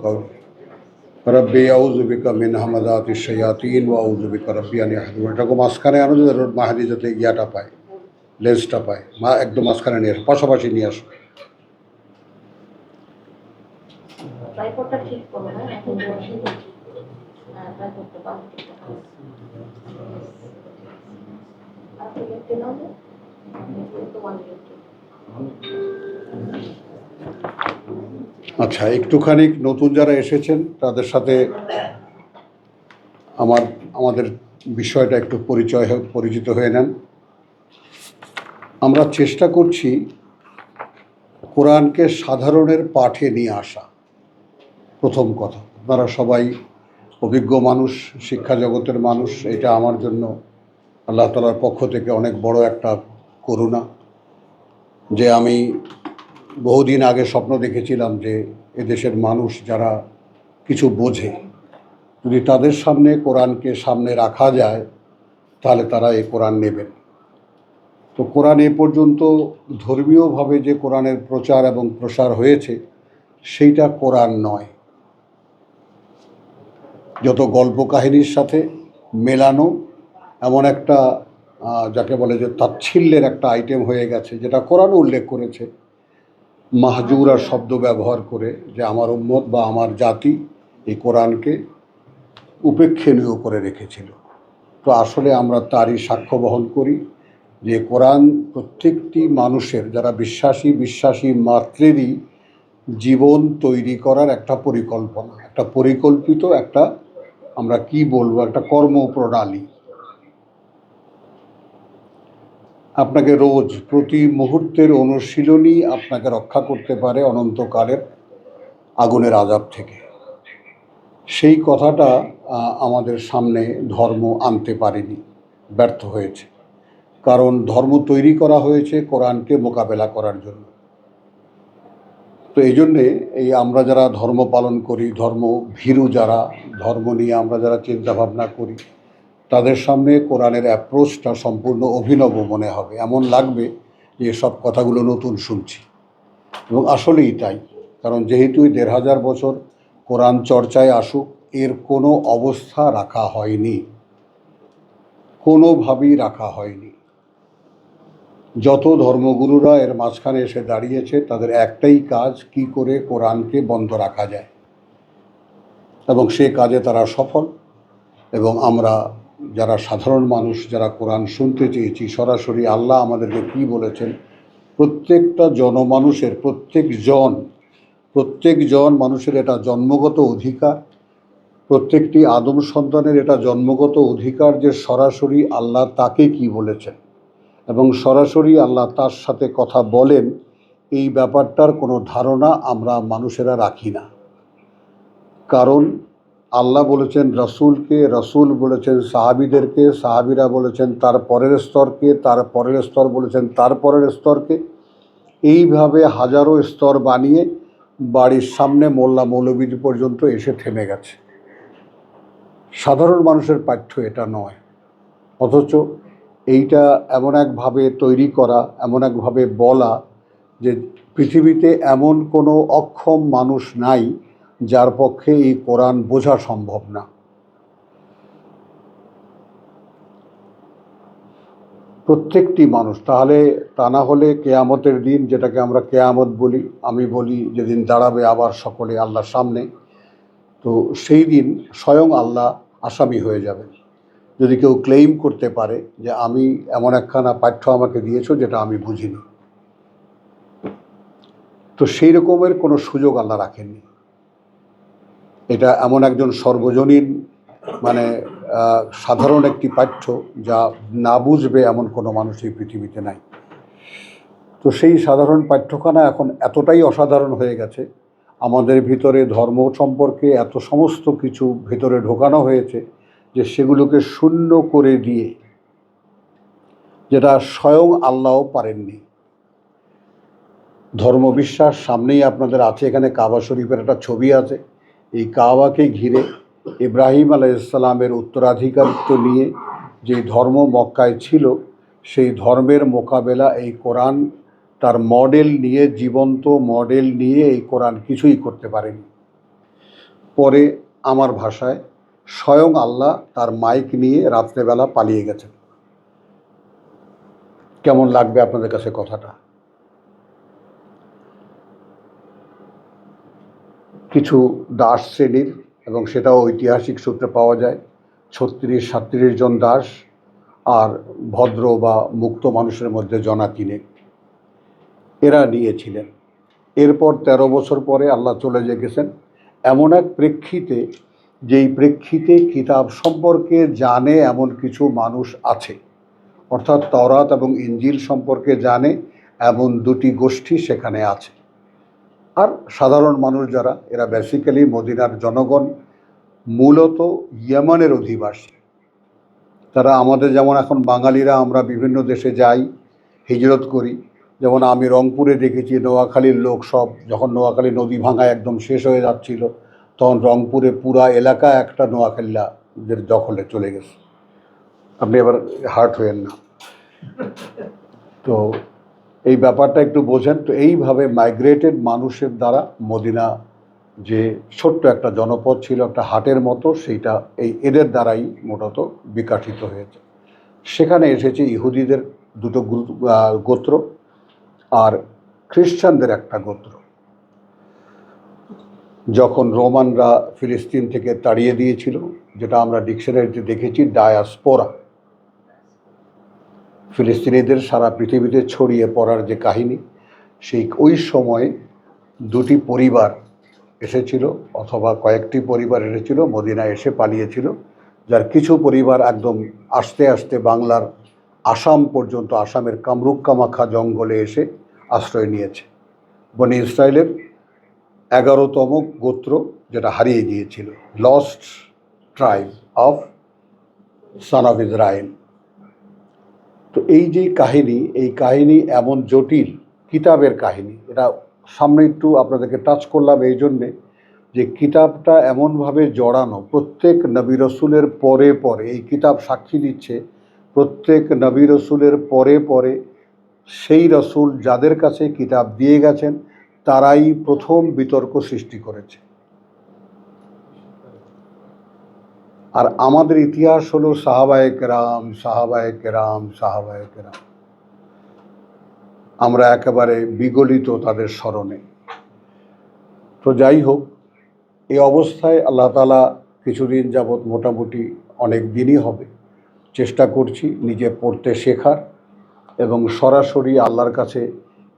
قولي রব্বি আউযু বিকা মিন হামাযাতিশ শায়াতিন ওয়া আউযু বিকা রব্বি আন ইয়াহদুরুন। এটাকে মাঝখানে আনো যে মাহাদি যাতে ইয়াটা পায়, লেন্সটা পায়, একদম মাঝখানে নিয়ে আসো, পাশাপাশি নিয়ে আসো। আচ্ছা, একটুখানি নতুন যারা এসেছেন তাদের সাথে আমাদের বিষয়টা একটু পরিচিত হয়ে নেন। আমরা চেষ্টা করছি কোরআনকে সাধারণের পাঠে নিয়ে আসা। প্রথম কথা, আপনারা সবাই অভিজ্ঞ মানুষ, শিক্ষা জগতের মানুষ। এটা আমার জন্য আল্লাহ তাআলার পক্ষ থেকে অনেক বড় একটা করুণা যে আমি বহুদিন আগে স্বপ্ন দেখেছিলাম যে এদেশের মানুষ যারা কিছু বোঝে, যদি তাদের সামনে কোরআনকে সামনে রাখা যায় তাহলে তারা এই কোরআন নেবেন। তো কোরআন এ পর্যন্ত ধর্মীয়ভাবে যে কোরআনের প্রচার এবং প্রসার হয়েছে সেইটা কোরআন নয়, যত গল্প কাহিনীর সাথে মেলানো এমন একটা যাকে বলে যে তাচ্ছিল্যের একটা আইটেম হয়ে গেছে, যেটা কোরআন উল্লেখ করেছে মাহজুরা শব্দ ব্যবহার করে, যে আমার উম্মত বা আমার জাতি এই কোরআনকে উপেক্ষণীয় করে রেখেছিল। তো আসলে আমরা তারই সাক্ষ্য বহন করি যে কোরআন প্রত্যেকটি মানুষের, যারা বিশ্বাসী মাত্রেরই জীবন তৈরি করার একটা পরিকল্পনা, একটা পরিকল্পিত একটা, আমরা কি বলবো, একটা কর্মপ্রণালী। আপনাকে রোজ প্রতি মুহূর্তের অনুশীলনই আপনাকে রক্ষা করতে পারে অনন্তকালের আগুনের আযাব থেকে। সেই কথাটা আমাদের সামনে ধর্ম আনতে পারেনি, ব্যর্থ হয়েছে। কারণ ধর্ম তৈরি করা হয়েছে কোরআনকে মোকাবেলা করার জন্য। তো এই জন্যে এই আমরা যারা ধর্ম পালন করি, ধর্ম ভীরু যারা, ধর্ম নিয়ে আমরা যারা চিন্তা ভাবনা করি, তাদের সামনে কোরআনের অ্যাপ্রোচটা সম্পূর্ণ অভিনব মনে হবে, এমন লাগবে যে সব কথাগুলো নতুন শুনছি। এবং আসলেই তাই, কারণ যেহেতু ১৫০০ বছর কোরআন চর্চায় আসুক, এর কোনো অবস্থা রাখা হয়নি, কোনোভাবেই রাখা হয়নি। যত ধর্মগুরুরা এর মাঝখানে এসে দাঁড়িয়েছে তাদের একটাই কাজ, কি করে কোরআনকে বন্ধ রাখা যায়, এবং সে কাজে তারা সফল। এবং আমরা যারা সাধারণ মানুষ, যারা কোরআন শুনতে চেয়েছি সরাসরি আল্লাহ আমাদেরকে কি বলেছেন, প্রত্যেকটা জনমানুষের, প্রত্যেকজন মানুষের এটা জন্মগত অধিকার, প্রত্যেকটি আদম সন্তানের এটা জন্মগত অধিকার যে সরাসরি আল্লাহ তাকে কি বলেছেন এবং সরাসরি আল্লাহ তার সাথে কথা বলেন, এই ব্যাপারটার কোনো ধারণা আমরা মানুষেরা রাখি না। কারণ আল্লাহ বলেছেন রসুলকে, রসুল বলেছেন সাহাবিদেরকে, সাহাবিরা বলেছেন তার পরের স্তরকে, তার পরের স্তর বলেছেন তার পরের স্তরকে। এইভাবে হাজারো স্তর বানিয়ে বাড়ির সামনে মোল্লা মৌলবী পর্যন্ত এসে থেমে গেছে। সাধারণ মানুষের পাঠ্য এটা নয়, অথচ এইটা এমন একভাবে তৈরি করা, এমন একভাবে বলা যে পৃথিবীতে এমন কোনো অক্ষম মানুষ নাই যার পক্ষে এই কোরআন বোঝা সম্ভব না। প্রত্যেকটি মানুষ, তাহলে তা না হলে কেয়ামতের দিন, যেটাকে আমরা কেয়ামত বলি, আমি বলি যেদিন দাঁড়াবে আবার সকলে আল্লাহর সামনে, তো সেই দিন স্বয়ং আল্লাহ আসামি হয়ে যাবেন যদি কেউ ক্লেইম করতে পারে যে আমি এমন একখানা পাঠ্য আমাকে দিয়েছো যেটা আমি বুঝিনি। তো সেই রকমের কোনো সুযোগ আল্লাহ রাখেননি। এটা এমন একজন সর্বজনীন, মানে সাধারণ একটি পাঠ্য যা না বুঝবে এমন কোনো মানুষ এই পৃথিবীতে নাই। তো সেই সাধারণ পাঠ্যখানা এখন এতটাই অসাধারণ হয়ে গেছে, আমাদের ভিতরে ধর্ম সম্পর্কে এত সমস্ত কিছু ভিতরে ঢোকানো হয়েছে যে সেগুলোকে শূন্য করে দিয়ে, যেটা স্বয়ং আল্লাহও পারেননি। ধর্মবিশ্বাস সামনেই আপনাদের আছে, এখানে কাবা শরীফের একটা ছবি আছে। এই কাবাকে ঘিরে ইব্রাহিম আলাইহিসসালামের উত্তরাধিকারিত্ব নিয়ে যে ধর্ম মক্কায় ছিল, সেই ধর্মের মোকাবেলা এই কোরআন তার মডেল নিয়ে, জীবন্ত মডেল নিয়ে এই কোরআন কিছুই করতে পারেনি। পরে আমার ভাষায় স্বয়ং আল্লাহ তার মাইক নিয়ে রাত্রেবেলা পালিয়ে গেছেন। কেমন লাগবে আপনাদের কাছে কথাটা? কিছু দাস শ্রেণীর, এবং সেটাও ঐতিহাসিক সূত্রে পাওয়া যায়, 36-37 জন দাস আর ভদ্র বা মুক্ত মানুষের মধ্যে জনা তিনেক, এরা নিয়েছিলেন। এরপর 13 বছর পরে আল্লাহ চলে গেছেন এমন এক প্রেক্ষিতে, যেই প্রেক্ষিতে কিতাব সম্পর্কে জানে এমন কিছু মানুষ আছে, অর্থাৎ তাওরাত এবং ইনজিল সম্পর্কে জানে এমন দুটি গোষ্ঠী সেখানে আছে। আর সাধারণ মানুষ যারা, এরা বেসিক্যালি মদিনার জনগণ, মূলত ইয়েমানের অধিবাসী। তারা আমাদের যেমন এখন বাঙালিরা আমরা বিভিন্ন দেশে যাই, হিজরত করি, যেমন আমি রংপুরে দেখেছি নোয়াখালীর লোক সব, যখন নোয়াখালী নদী ভাঙা একদম শেষ হয়ে যাচ্ছিল, তখন রংপুরে পুরা এলাকা একটা নোয়াখালীদের দখলে চলে গেছে। আপনি এবার হার্ট হয়েন না, তো এই ব্যাপারটা একটু বোঝেন। তো এইভাবে মাইগ্রেটেড মানুষের দ্বারা মদিনা যে ছোট্ট একটা জনপদ ছিল, একটা হাটের মতো, সেইটা এদের দ্বারাই মূলত বিকশিত হয়েছে। সেখানে এসেছে ইহুদিদের দুটো গোত্র আর খ্রিস্টানদের একটা গোত্র। যখন রোমানরা ফিলিস্তিন থেকে তাড়িয়ে দিয়েছিল, যেটা আমরা ডিকশনারিতে দেখেছি ডায়াসপোরা, ফিলিস্তিনিদের সারা পৃথিবীতে ছড়িয়ে পড়ার যে কাহিনী, সেই ওই সময়ে দুটি পরিবার এসেছিল, অথবা কয়েকটি পরিবার এসেছিল, মদিনায় এসে পালিয়েছিল, যার কিছু পরিবার একদম আস্তে আস্তে বাংলার আসাম পর্যন্ত, আসামের কামরূপ কামাখ্যা জঙ্গলে এসে আশ্রয় নিয়েছে। বনি ইসরায়েলের 11তম গোত্র, যেটা হারিয়ে গিয়েছিল, lost tribe of son of Israel. তো এই যে কাহিনী, এই কাহিনী এমন জটিল কিতাবের কাহিনী, এটা সামনে একটু আপনাদেরকে টাচ করলাম এই জন্যে যে কিতাবটা এমনভাবে জড়ানো, প্রত্যেক নবী রসুলের পরে পরে, এই কিতাব সাক্ষী দিচ্ছে প্রত্যেক নবী রসুলের পরে পরে সেই রসুল যাদের কাছে কিতাব দিয়ে গেছেন তারাই প্রথম বিতর্ক সৃষ্টি করেছে। আর আমাদের ইতিহাস হলো সাহাবায়ে কেরাম, সাহাবায়ে কেরাম, সাহাবায়ে কেরাম। আমরা একেবারে বিগলিত তাদের স্মরণে। তো যাই হোক, এই অবস্থায় আল্লাহ তাআলা কিছুদিন যাবৎ, মোটামুটি অনেক দিনই হবে, চেষ্টা করছি নিজে পড়তে শেখার এবং সরাসরি আল্লাহর কাছে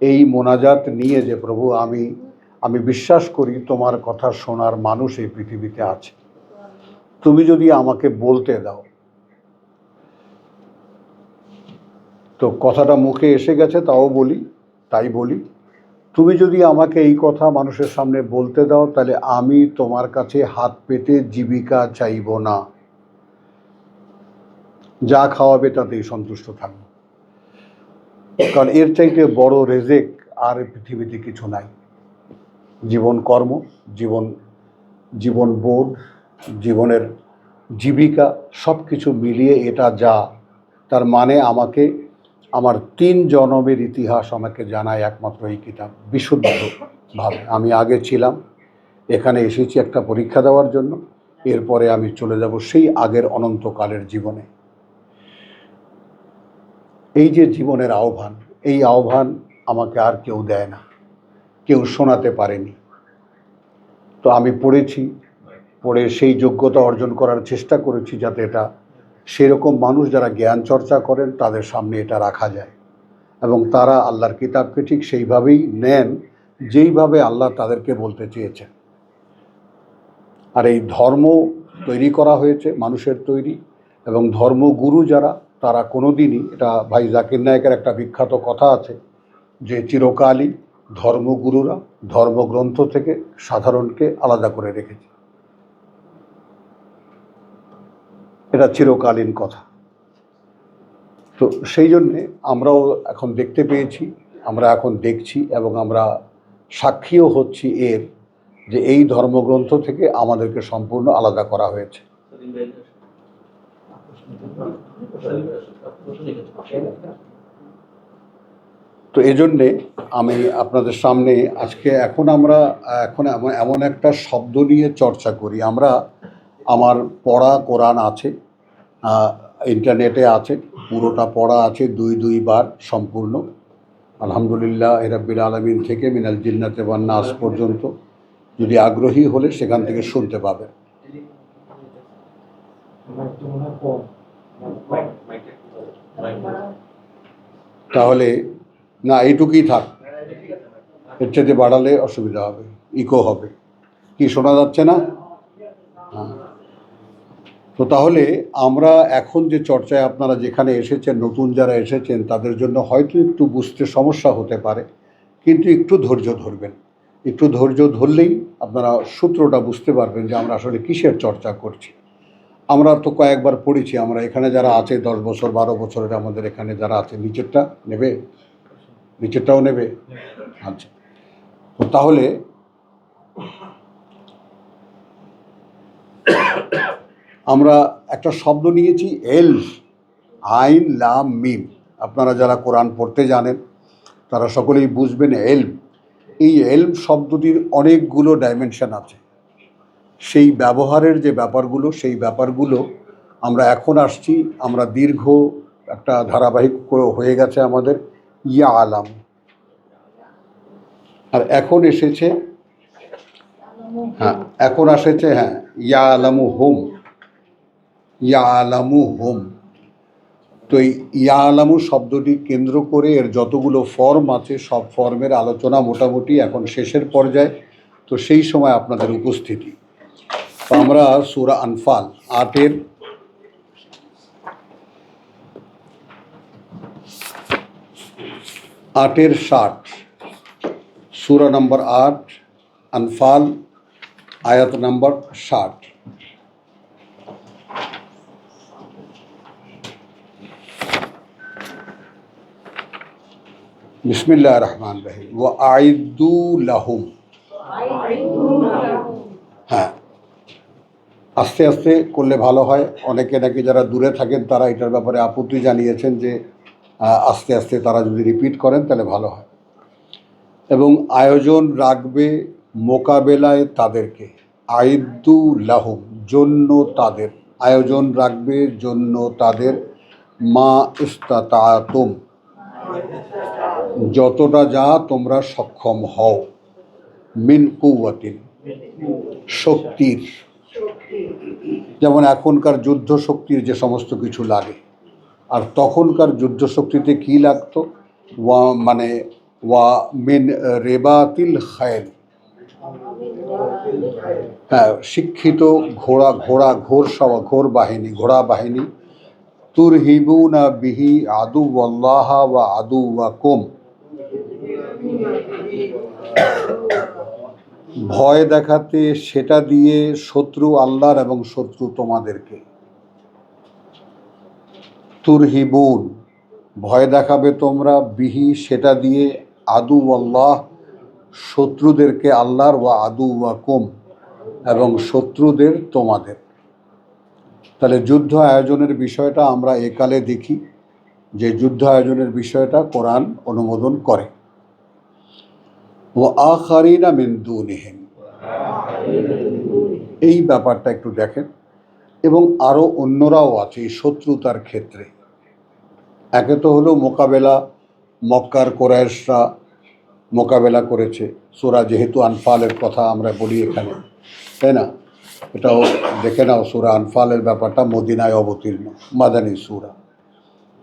এই মোনাজাত নিয়ে যে প্রভু আমি বিশ্বাস করি তোমার কথা শোনার মানুষ এই পৃথিবীতে আছে, তুমি যদি আমাকে বলতে দাও। তো কথাটা মুখে এসে গেছে, তাই বলি, তুমি যদি আমাকে এই কথা মানুষের সামনে বলতে দাও, তাহলে আমি তোমার কাছে হাত পেতে জীবিকা চাইব না, যা খাওয়াবে তাতেই সন্তুষ্ট থাকব। কারণ এর চাইতে বড় রেজেক আর পৃথিবীতে কিছু নাই। জীবন কর্ম, জীবন বোধ, জীবনের জীবিকা সব কিছু মিলিয়ে এটা যা, তার মানে আমাকে আমার 3 জনমের ইতিহাস আমাকে জানায় একমাত্র এই কিতাব, বিশুদ্ধভাবে। আমি আগে ছিলাম, এখানে এসেছি একটা পরীক্ষা দেওয়ার জন্য, এরপরে আমি চলে যাব সেই আগের অনন্তকালের জীবনে। এই যে জীবনের আহ্বান, এই আহ্বান আমাকে আর কেউ দেয় না, কেউ শোনাতে পারেনি। তো আমি পড়ে সেই যোগ্যতা অর্জন করার চেষ্টা করেছি, যাতে এটা সেরকম মানুষ যারা জ্ঞান চর্চা করেন তাদের সামনে এটা রাখা যায়, এবং তারা আল্লাহর কিতাবকে ঠিক সেইভাবেই নেন যেইভাবে আল্লাহ তাদেরকে বলতে চেয়েছেন। আর এই ধর্ম তৈরি করা হয়েছে মানুষের তৈরি, এবং ধর্মগুরু যারা, তারা কোনোদিনই, এটা ভাই জাকির নায়েকের একটা বিখ্যাত কথা আছে যে চিরকালই ধর্মগুরুরা ধর্মগ্রন্থ থেকে সাধারণকে আলাদা করে রেখেছে। এটা চিরকালীন কথা। তো সেই জন্যে আমরাও এখন দেখতে পেয়েছি, আমরা এখন দেখছি, এবং আমরা সাক্ষীও হচ্ছি এর, যে এই ধর্মগ্রন্থ থেকে আমাদেরকে সম্পূর্ণ আলাদা করা হয়েছে। তো এই জন্যে আমি আপনাদের সামনে আজকে এখন এমন একটা শব্দ নিয়ে চর্চা করি। আমার পড়া কোরআন আছে, ইন্টারনেটে আছে, পুরোটা পড়া আছে 2 বার সম্পূর্ণ। আলহামদুলিল্লাহ রাব্বিল আলামিন থেকে মিনাল জিন্নাতে ওয়ান নাস পর্যন্ত। যদি আগ্রহী হলে সেখান থেকে শুনতে পাবেন। তাহলে না, এইটুকুই থাক, এর চেয়ে বাড়ালে অসুবিধা হবে, ইকো হবে। কি শোনা যাচ্ছে না? হ্যাঁ। তো তাহলে আমরা এখন যে চর্চায় আপনারা যেখানে এসেছেন, নতুন যারা এসেছেন তাদের জন্য হয়তো একটু বুঝতে সমস্যা হতে পারে, কিন্তু একটু ধৈর্য ধরবেন। একটু ধৈর্য ধরলেই আপনারা সূত্রটা বুঝতে পারবেন যে আমরা আসলে কিসের চর্চা করছি। আমরা তো কয়েকবার পড়েছি, আমরা এখানে যারা আছে 10 বছর 12 বছরের আমাদের এখানে যারা আছে, নিচেরটা নেবে, নিচেরটাও নেবে। আচ্ছা, তো তাহলে আমরা একটা শব্দ নিয়েছি এলফ, আইন লাম মিম। আপনারা যারা কোরআন পড়তে জানেন তারা সকলেই বুঝবেন এলম। এই এলম শব্দটির অনেকগুলো ডাইমেনশন আছে। সেই ব্যবহারের যে ব্যাপারগুলো, সেই ব্যাপারগুলো আমরা এখন আসছি। আমরা দীর্ঘ একটা ধারাবাহিক হয়ে গেছে আমাদের ইয়া আলাম, আর এখন এসেছে ইয়া আলামু হোম, ইয়া আলামু হোম। তো এই ইয়া আলামু শব্দটি কেন্দ্র করে এর যতগুলো ফর্ম আছে সব ফর্মের আলোচনা মোটামুটি এখন শেষের পর্যায়ে। তো সেই সময় আপনাদের উপস্থিতি। তো আমরা সূরা আনফাল 8-60, সূরা নম্বর 8 আনফাল, আয়াত নম্বর 60। বিসমিল্লাহির রহমানির রহিম। ওয়া আইদু লাহুম। হ্যাঁ, আস্তে আস্তে করলে ভালো হয়। অনেকে নাকি যারা দূরে থাকেন তারা এটার ব্যাপারে আপত্তি জানিয়েছেন যে আস্তে আস্তে তারা যদি রিপিট করেন তাহলে ভালো হয়। এবং আয়োজন রাখবে মোকাবেলায় তাদেরকে, আইদু লাহুম, জন্য তাদের, আয়োজন রাখবে জন্য তাদের, মা ইস্তাতাতুম, যতটা যা তোমরা সক্ষম হও, মিন কুওয়াতিন, শক্তির। যেমন এখনকার যুদ্ধ শক্তির যে সমস্ত কিছু লাগে, আর তখনকার যুদ্ধ শক্তিতে কী লাগতো? ওয়া মিন রেবাতিল খায়ল, হ্যাঁ, শিক্ষিত ঘোড়া বাহিনী। তুরহিবুনা বিহি আদুওয়াল্লাহ ওয়া আদুওয়াকুম, ভয় দেখাতে সেটা দিয়ে শত্রু আল্লাহর এবং শত্রু তোমাদেরকে। তুরহিবুন, ভয় দেখাবে তোমরা, বিহি সেটা দিয়ে, আদুওয়াল্লাহ শত্রুদেরকে আল্লাহর, ওয়া আদুওয়াকুম এবং শত্রুদের তোমাদের। তাহলে যুদ্ধ আয়োজনের বিষয়টা আমরা একালে দেখি যে যুদ্ধ আয়োজনের বিষয়টা কোরআন অনুমোদন করে। ওয়া আখারিনা মিন দুনিহিম, এই ব্যাপারটা একটু দেখেন। এবং আরও অন্যরাও আছে এই শত্রুতার ক্ষেত্রে। একে তো হলো মোকাবেলা, মক্কার কোরাইশরা মোকাবেলা করেছে। সূরা যেহেতু আনফালের কথা আমরা বলি এখানে, তাই না? এটাও দেখে নাও, সূরা আনফালের ব্যাপারটা মদিনায় অবতীর্ণ, মাদানী সূরা।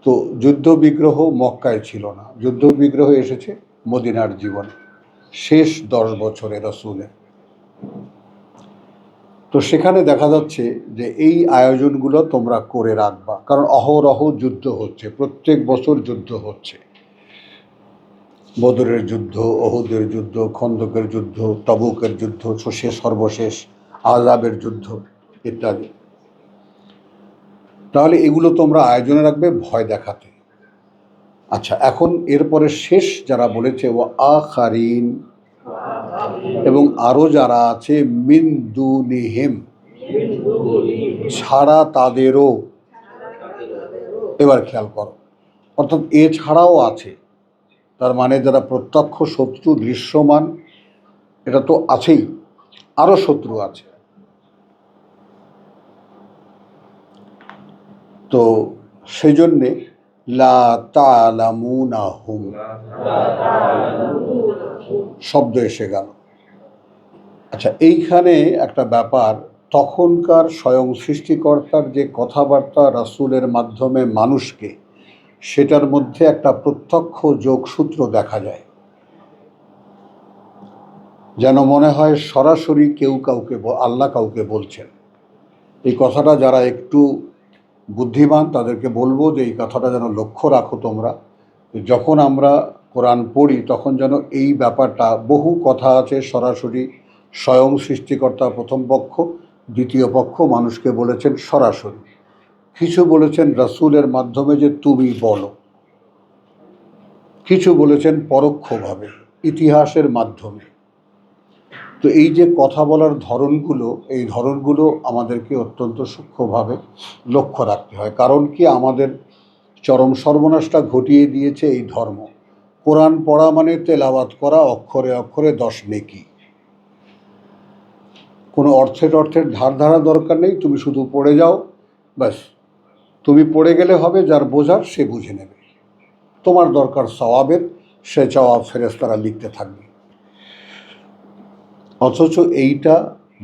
তো যুদ্ধ বিগ্রহ মক্কায় ছিল না, যুদ্ধ বিগ্রহ এসেছে মদিনার জীবনে শেষ 10 বছরে রাসূলের। তো সেখানে দেখা যাচ্ছে যে এই আয়োজনগুলো তোমরা করে রাখবা, কারণ অহরহ যুদ্ধ হচ্ছে, প্রত্যেক বছর যুদ্ধ হচ্ছে। বদরের যুদ্ধ, ওহুদের যুদ্ধ, খন্দকের যুদ্ধ, তাবুকের যুদ্ধ, সর্বশেষ আযাবের যুদ্ধ ইত্যাদি। তাহলে এগুলো তোমরা আয়োজনে রাখবে ভয় দেখাতে। আচ্ছা, এখন এরপরে শেষ যারা বলেছে ও আখারিন, এবং আরও যারা আছে, মিন দুনিহিম, ছাড়া তাদেরও। এবার খেয়াল করো, অর্থাৎ এছাড়াও আছে। তার মানে যারা প্রত্যক্ষ শত্রু দৃশ্যমান, এটা তো আছেই, আরও শত্রু আছে। তো সেই জন্যে লা তা'লামুনাহুম শব্দ এসে গেল। আচ্ছা, এইখানে একটা ব্যাপার, তখনকার স্বয়ং সৃষ্টিকর্তার যে কথাবার্তা রাসূলের মাধ্যমে মানুষকে, সেটার মধ্যে একটা প্রত্যক্ষ যোগসূত্র দেখা যায়, যেন মনে হয় সরাসরি কেউ কাউকে, আল্লাহ কাউকে বলছেন। এই কথাটা যারা একটু বুদ্ধিমান তাদেরকে বলবো যে এই কথাটা যেন লক্ষ্য রাখো তোমরা, যখন আমরা কোরআন পড়ি তখন যেন এই ব্যাপারটা, বহু কথা আছে সরাসরি স্বয়ং সৃষ্টিকর্তা প্রথম পক্ষ, দ্বিতীয় পক্ষ মানুষকে বলেছেন সরাসরি, কিছু বলেছেন রাসূলের মাধ্যমে যে তুমি বলো, কিছু বলেছেন পরোক্ষভাবে ইতিহাসের মাধ্যমে। তো এই যে কথা বলার ধরনগুলো, এই ধরনগুলো আমাদেরকে অত্যন্ত সূক্ষ্মভাবে লক্ষ্য রাখতে হয়। কারণ কি, আমাদের চরম সর্বনাশটা ঘটিয়ে দিয়েছে এই ধর্ম। কোরআন পড়া মানে তেলাওয়াত করা, অক্ষরে অক্ষরে 10 নেকি। কোনো অর্থের ধার ধারা দরকার নেই, তুমি শুধু পড়ে যাও, ব্যাস। তুমি পড়ে গেলে হবে, যার বোঝার সে বুঝে নেবে। তোমার দরকার সওয়াবের, সে সওয়াব ফেরেশতারা লিখতে থাকবে। অথচ এইটা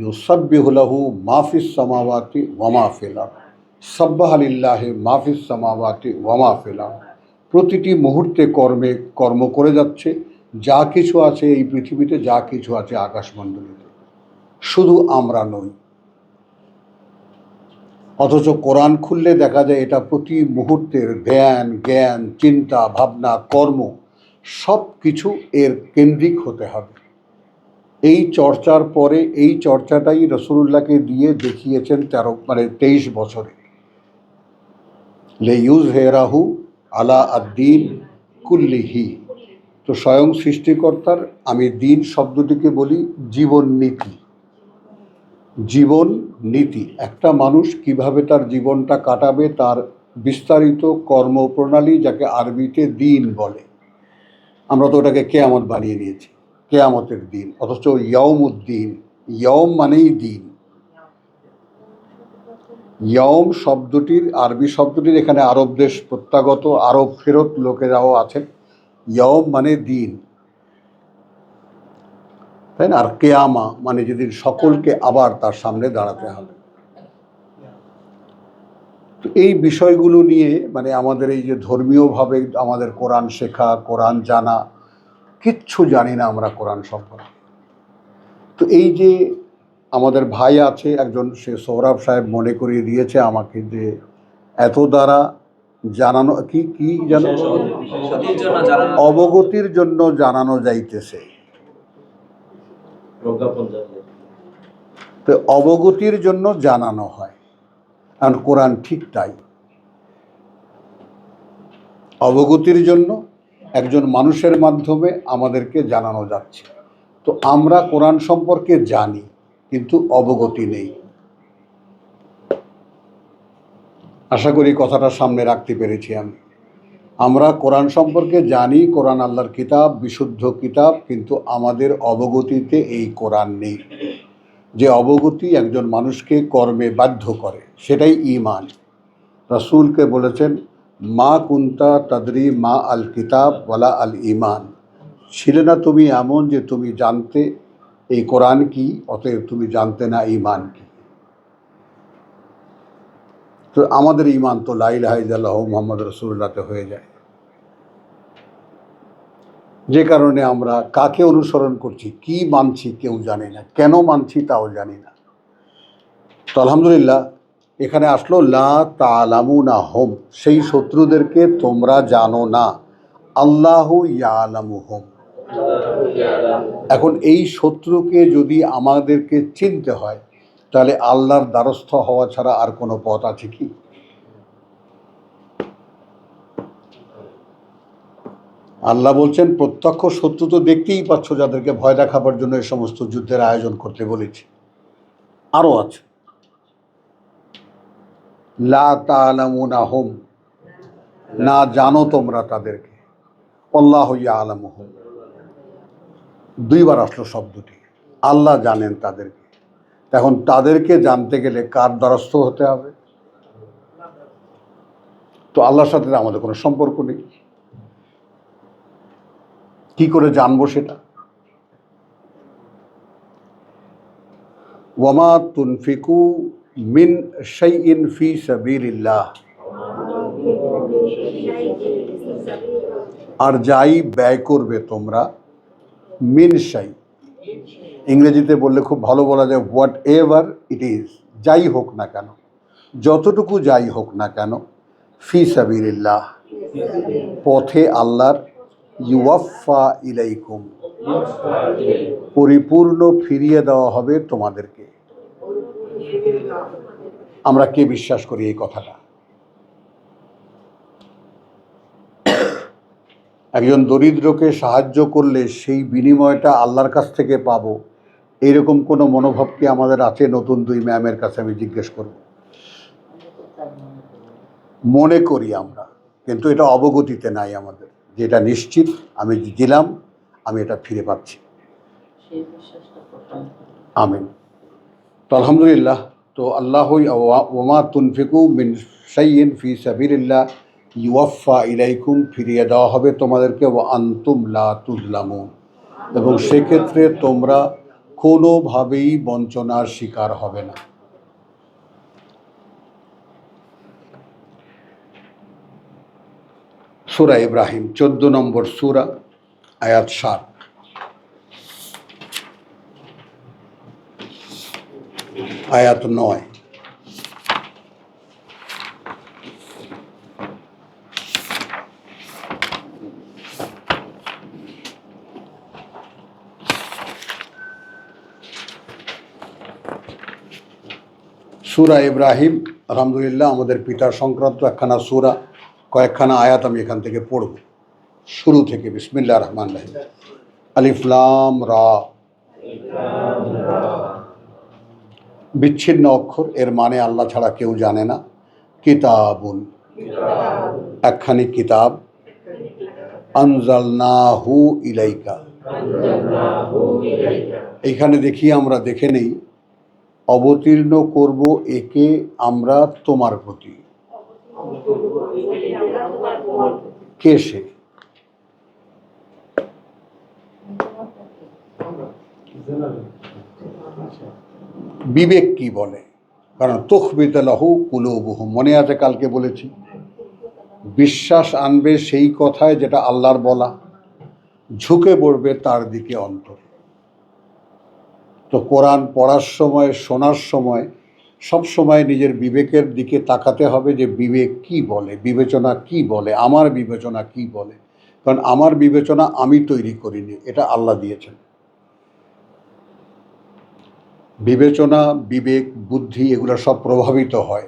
ইউসাব্বিহু লাহু মা ফিস সামাওয়াতি ওয়া মা ফিল আরদ, সাব্বাহা লিল্লাহি মা ফিস সামাওয়াতি ওয়া মা ফিল আরদ। প্রতিটি মুহূর্তে কর্ম করে যাচ্ছে, যা কিছু আছে এই পৃথিবীতে, যা কিছু আছে আকাশমণ্ডলীতে, শুধু আমরা নই। অথচ কোরআন খুললে দেখা যায় এটা প্রতি মুহূর্তের ধ্যান, জ্ঞান, চিন্তা, ভাবনা, কর্ম সব কিছু এর কেন্দ্রিক হতে হবে। এই চর্চার পরে, এই চর্চাটাই রাসূলুল্লাহকে দিয়ে দেখিয়েছেন 23 বছরে, লিইয়ুযহিরাহু আলা আদ-দীন কুল্লিহি। তো স্বয়ং সৃষ্টিকর্তার, আমি দিন শব্দটিকে বলি জীবন নীতি। জীবন নীতি, একটা মানুষ কিভাবে তার জীবনটা কাটাবে, তার বিস্তারিত কর্মপ্রণালী, যাকে আরবিতে দিন বলে। আমরা তো ওটাকে কেয়ামত বানিয়ে নিয়েছি, কেয়ামতের দিন, অথচ ইয়াউমুদ্দিন, ইয়ম মানেই দিন। ইয়ম শব্দটির, আরবি শব্দটির এখানে আরব দেশ প্রত্যাগত, আরব ফেরত লোকেরাও আছেন। ইয়ম মানে দিন, তাই না? আর কেয়ামা মানে যেদিন সকলকে আবার তার সামনে দাঁড়াতে হবে। তো এই বিষয়গুলো নিয়ে মানে আমাদের এই যে ধর্মীয়ভাবে আমাদের কোরআন শেখা, কোরআন জানা, কিচ্ছু জানি না আমরা কোরআন সম্পর্কে। তো এই যে আমাদের ভাই আছে একজন, সে সৌরভ সাহেব মনে করিয়ে দিয়েছে আমাকে যে এত দ্বারা জানানো, কি কি জানো, অবগতির জন্য জানানো যাইতেছে। তো অবগতির জন্য জানানো হয়, আর কোরআন ঠিক তাই, অবগতির জন্য একজন মানুষের মাধ্যমে আমাদেরকে জানানো যাচ্ছে। তো আমরা কোরআন সম্পর্কে জানি কিন্তু অবগতি নেই। আশা করি কথাটা সামনে রাখতে পেরেছি আমি। আমরা কোরআন সম্পর্কে জানি, কোরআন আল্লাহর কিতাব, বিশুদ্ধ কিতাব, কিন্তু আমাদের অবগতিতে এই কোরআন নেই। যে অবগতি একজন মানুষকে কর্মে বাধ্য করে, সেটাই ঈমান। রাসূলকে বলেছেন মা কুনতা তাদরি মা আল কিতাব ওয়ালা আল ঈমান, ছিলে না তুমি এমন যে তুমি জানতে এই কোরআন কি, অতএব তুমি জানতে না ঈমান কি। তো আমাদের ঈমান তো লা ইলাহা ইল্লাল্লাহু মুহাম্মদ রাসূলুল্লাহতে হয়ে যায়, যে কারণে আমরা কাকে অনুসরণ করছি, কি মানছি কেউ জানি না, কেন মানছি তাও জানি না। তো আলহামদুলিল্লাহ, এখানে আসলো লা তা'লামুনাহুম, সেই শত্রুদেরকে তোমরা জানো না, আল্লাহু ইয়ালামুহুম। এখন এই শত্রুকে যদি আমাদেরকে চিনতে হয়, তাহলে আল্লাহর দ্বারস্থ হওয়া ছাড়া আর কোনো পথ আছে কি? আল্লাহ বলছেন প্রত্যক্ষ শত্রু তো দেখতেই পাচ্ছ, যাদেরকে ভয় দেখাবার জন্য এই সমস্ত যুদ্ধের আয়োজন করতে বলেছি। আরও আছে, লা তা'লামুনাহুম, না জানো তোমরা তাদেরকে, আল্লাহু ইয়ালামুহু, দুইবার আসলো শব্দটি। আল্লাহ জানেন তাদেরকে। এখন তাদেরকে জানতে গেলে কার দ্বারস্থ হতে হবে? তো আল্লাহর সাথে আমাদের কোনো সম্পর্ক নেই, কি করে জানবো সেটা? ওয়ামা তুনফিকু মিন শাইইন ফি সাবিলিল্লাহ, আর যাই ব্যয় করবে তোমরা, মিন শাই, ইংরেজিতে বললে খুব ভালো বলা যায় হোয়াট এভার ইট ইজ, যাই হোক না কেন, যতটুকু যাই হোক না কেন, ফি সাবিলিল্লাহ, পথে আল্লাহর, ইউওয়াফা ইলাইকুম, পরিপূর্ণ ফিরিয়ে দেওয়া হবে তোমাদেরকে। আমরা কে বিশ্বাস করি এই কথাটা? একজন দরিদ্রকে সাহায্য করলে সেই বিনিময়টা আল্লাহর কাছ থেকে পাবো, এইরকম কোনো মনোভাব কি আমাদের আছে? নতুন দুই ম্যামের কাছে আমি জিজ্ঞেস করব। মনে করি আমরা, কিন্তু এটা অবগতিতে নাই আমাদের, যেটা নিশ্চিত আমি দিলাম, আমি এটা ফিরে পাচ্ছি। আমিন। তো আলহামদুলিল্লাহ। তো আল্লাহ ওমা তুনফিকু মিন শাইইন ফি সাবিলিল্লাহ ইউওয়াফা ইলাইকুম, ফিরিয়ে দেওয়া হবে তোমাদেরকে, ওয়া আনতুম লা তুজলামুন, এবং সেক্ষেত্রে তোমরা কোনোভাবেই বঞ্চনার শিকার হবে না। সূরা ইব্রাহিম 14 নম্বর সূরা, আয়াত 7। আয়াত 9। সূরা ইব্রাহিম আলহামদুলিল্লাহ আমাদের পিতার সংক্রান্ত একখানা সূরা, কয়েকখানা আয়াত আমি এখান থেকে পড়ব শুরু থেকে। বিসমিল্লাহির রহমানির রহিম। আলিফ লাম রা, বিচ্ছিন্ন অক্ষর, এর মানে আল্লাহ ছাড়া কেউ জানে না। কিতাবুন, একখানি কিতাব, আনজালনাহু ইলাইকা, এইখানে আমরা দেখে নেই, অবতীর্ণ করব একে আমরা তোমার প্রতি। কে সে? বিবেক কি বলে? কারণ তুখবিত লাহু কুলুবুহুম, মনে আছে কালকে বলেছি, বিশ্বাস আনবে সেই কথায় যেটা আল্লাহর বলা, ঝুঁকে পড়বে তার দিকে অন্তর। তো কোরআন পড়ার সময়, শোনার সময় সব সময় নিজের বিবেকের দিকে তাকাতে হবে, যে বিবেক কি বলে, বিবেচনা কি বলে, আমার বিবেচনা কি বলে। কারণ আমার বিবেচনা আমি তৈরি করিনি, এটা আল্লাহ দিয়েছেন। বিবেচনা, বিবেক, বুদ্ধি এগুলো সব প্রভাবিত হয়,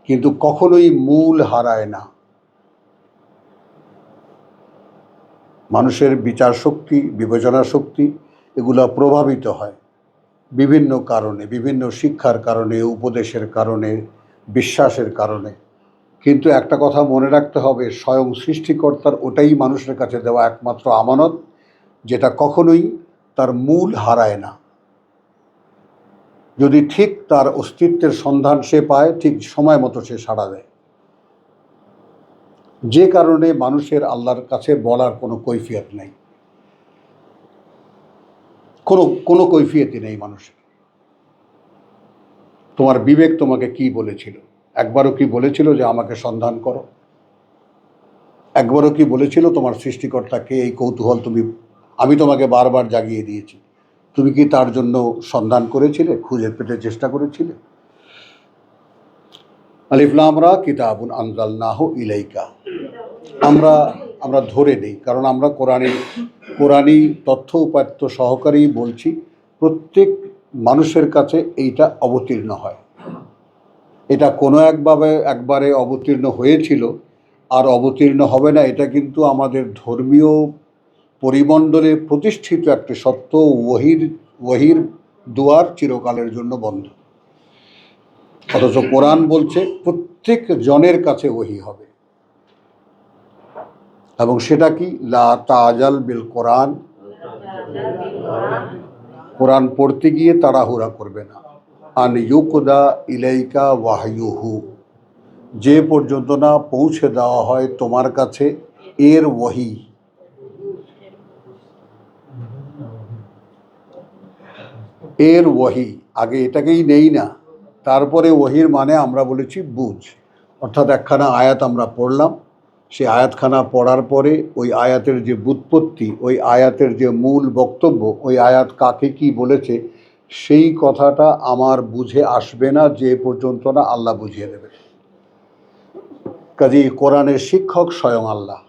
কিন্তু কখনোই মূল হারায় না। মানুষের বিচার শক্তি, বিবেচনা শক্তি এগুলো প্রভাবিত হয় বিভিন্ন কারণে, বিভিন্ন শিক্ষার কারণে, উপদেশের কারণে, বিশ্বাসের কারণে। কিন্তু একটা কথা মনে রাখতে হবে, স্বয়ং সৃষ্টিকর্তার ওটাই মানুষের কাছে দেওয়া একমাত্র আমানত, যেটা কখনোই তার মূল হারায় না। যদি ঠিক তার অস্তিত্বের সন্ধান সে পায়, ঠিক সময় মতো সে সাড়া দেয়। যে কারণে মানুষের আল্লাহর কাছে বলার কোনো কৈফিয়ত নেই, কোনো কৈফিয়তই নেই মানুষের। তোমার বিবেক তোমাকে কি বলেছিল? একবারও কি বলেছিল যে আমাকে সন্ধান করো? একবারও কি বলেছিল তোমার সৃষ্টিকর্তাকে? এই কৌতূহল আমি তোমাকে বারবার জাগিয়ে দিয়েছি, তুমি কি তার জন্য সন্ধান করেছিলে, খুঁজে পেতে চেষ্টা করেছিলে? আলিফ লাম রা, কিতাবুন আনজালনাহু ইলাইকা, আমরা ধরে নেই, কারণ আমরা কোরআনী তথ্য উপাত্ত সহকারেই বলছি, প্রত্যেক মানুষের কাছে এইটা অবতীর্ণ হয়। এটা কোনো একবারে অবতীর্ণ হয়েছিল আর অবতীর্ণ হবে না, এটা কিন্তু আমাদের ধর্মীয় পরিমণ্ডলে প্রতিষ্ঠিত একটি সত্য। ওহির দুয়ার চিরকালের জন্য বন্ধ, অথচ কোরআন বলছে প্রত্যেক জনের কাছে ওহী হবে। এবং সেটা কি, লা তাজাল বিল কোরআন, কোরআন পড়তে গিয়ে তাড়াহুড়া করবে না। আন ইউকদা ইলাইকা ওয়াহয়ুহু, যে পর্যন্ত না পৌঁছে দেওয়া হয় তোমার কাছে এর ওয়াহি। এর ওয়াহি, আগে এটাকেই নেই না, তারপরে ওয়াহির মানে আমরা বলেছি বুঝ। অর্থাৎ একখানা আয়াত আমরা পড়লাম, সেই আয়াতখানা পড়ার পরে ওই আয়াতের যে ব্যুৎপত্তি, ওই আয়াতের যে মূল বক্তব্য, ওই আয়াত কাকে কি বলেছে, সেই কথাটা আমার বুঝে আসবে না যে পর্যন্ত না আল্লাহ বুঝিয়ে দেবে। কাজেই কোরআনের শিক্ষক স্বয়ং আল্লাহ,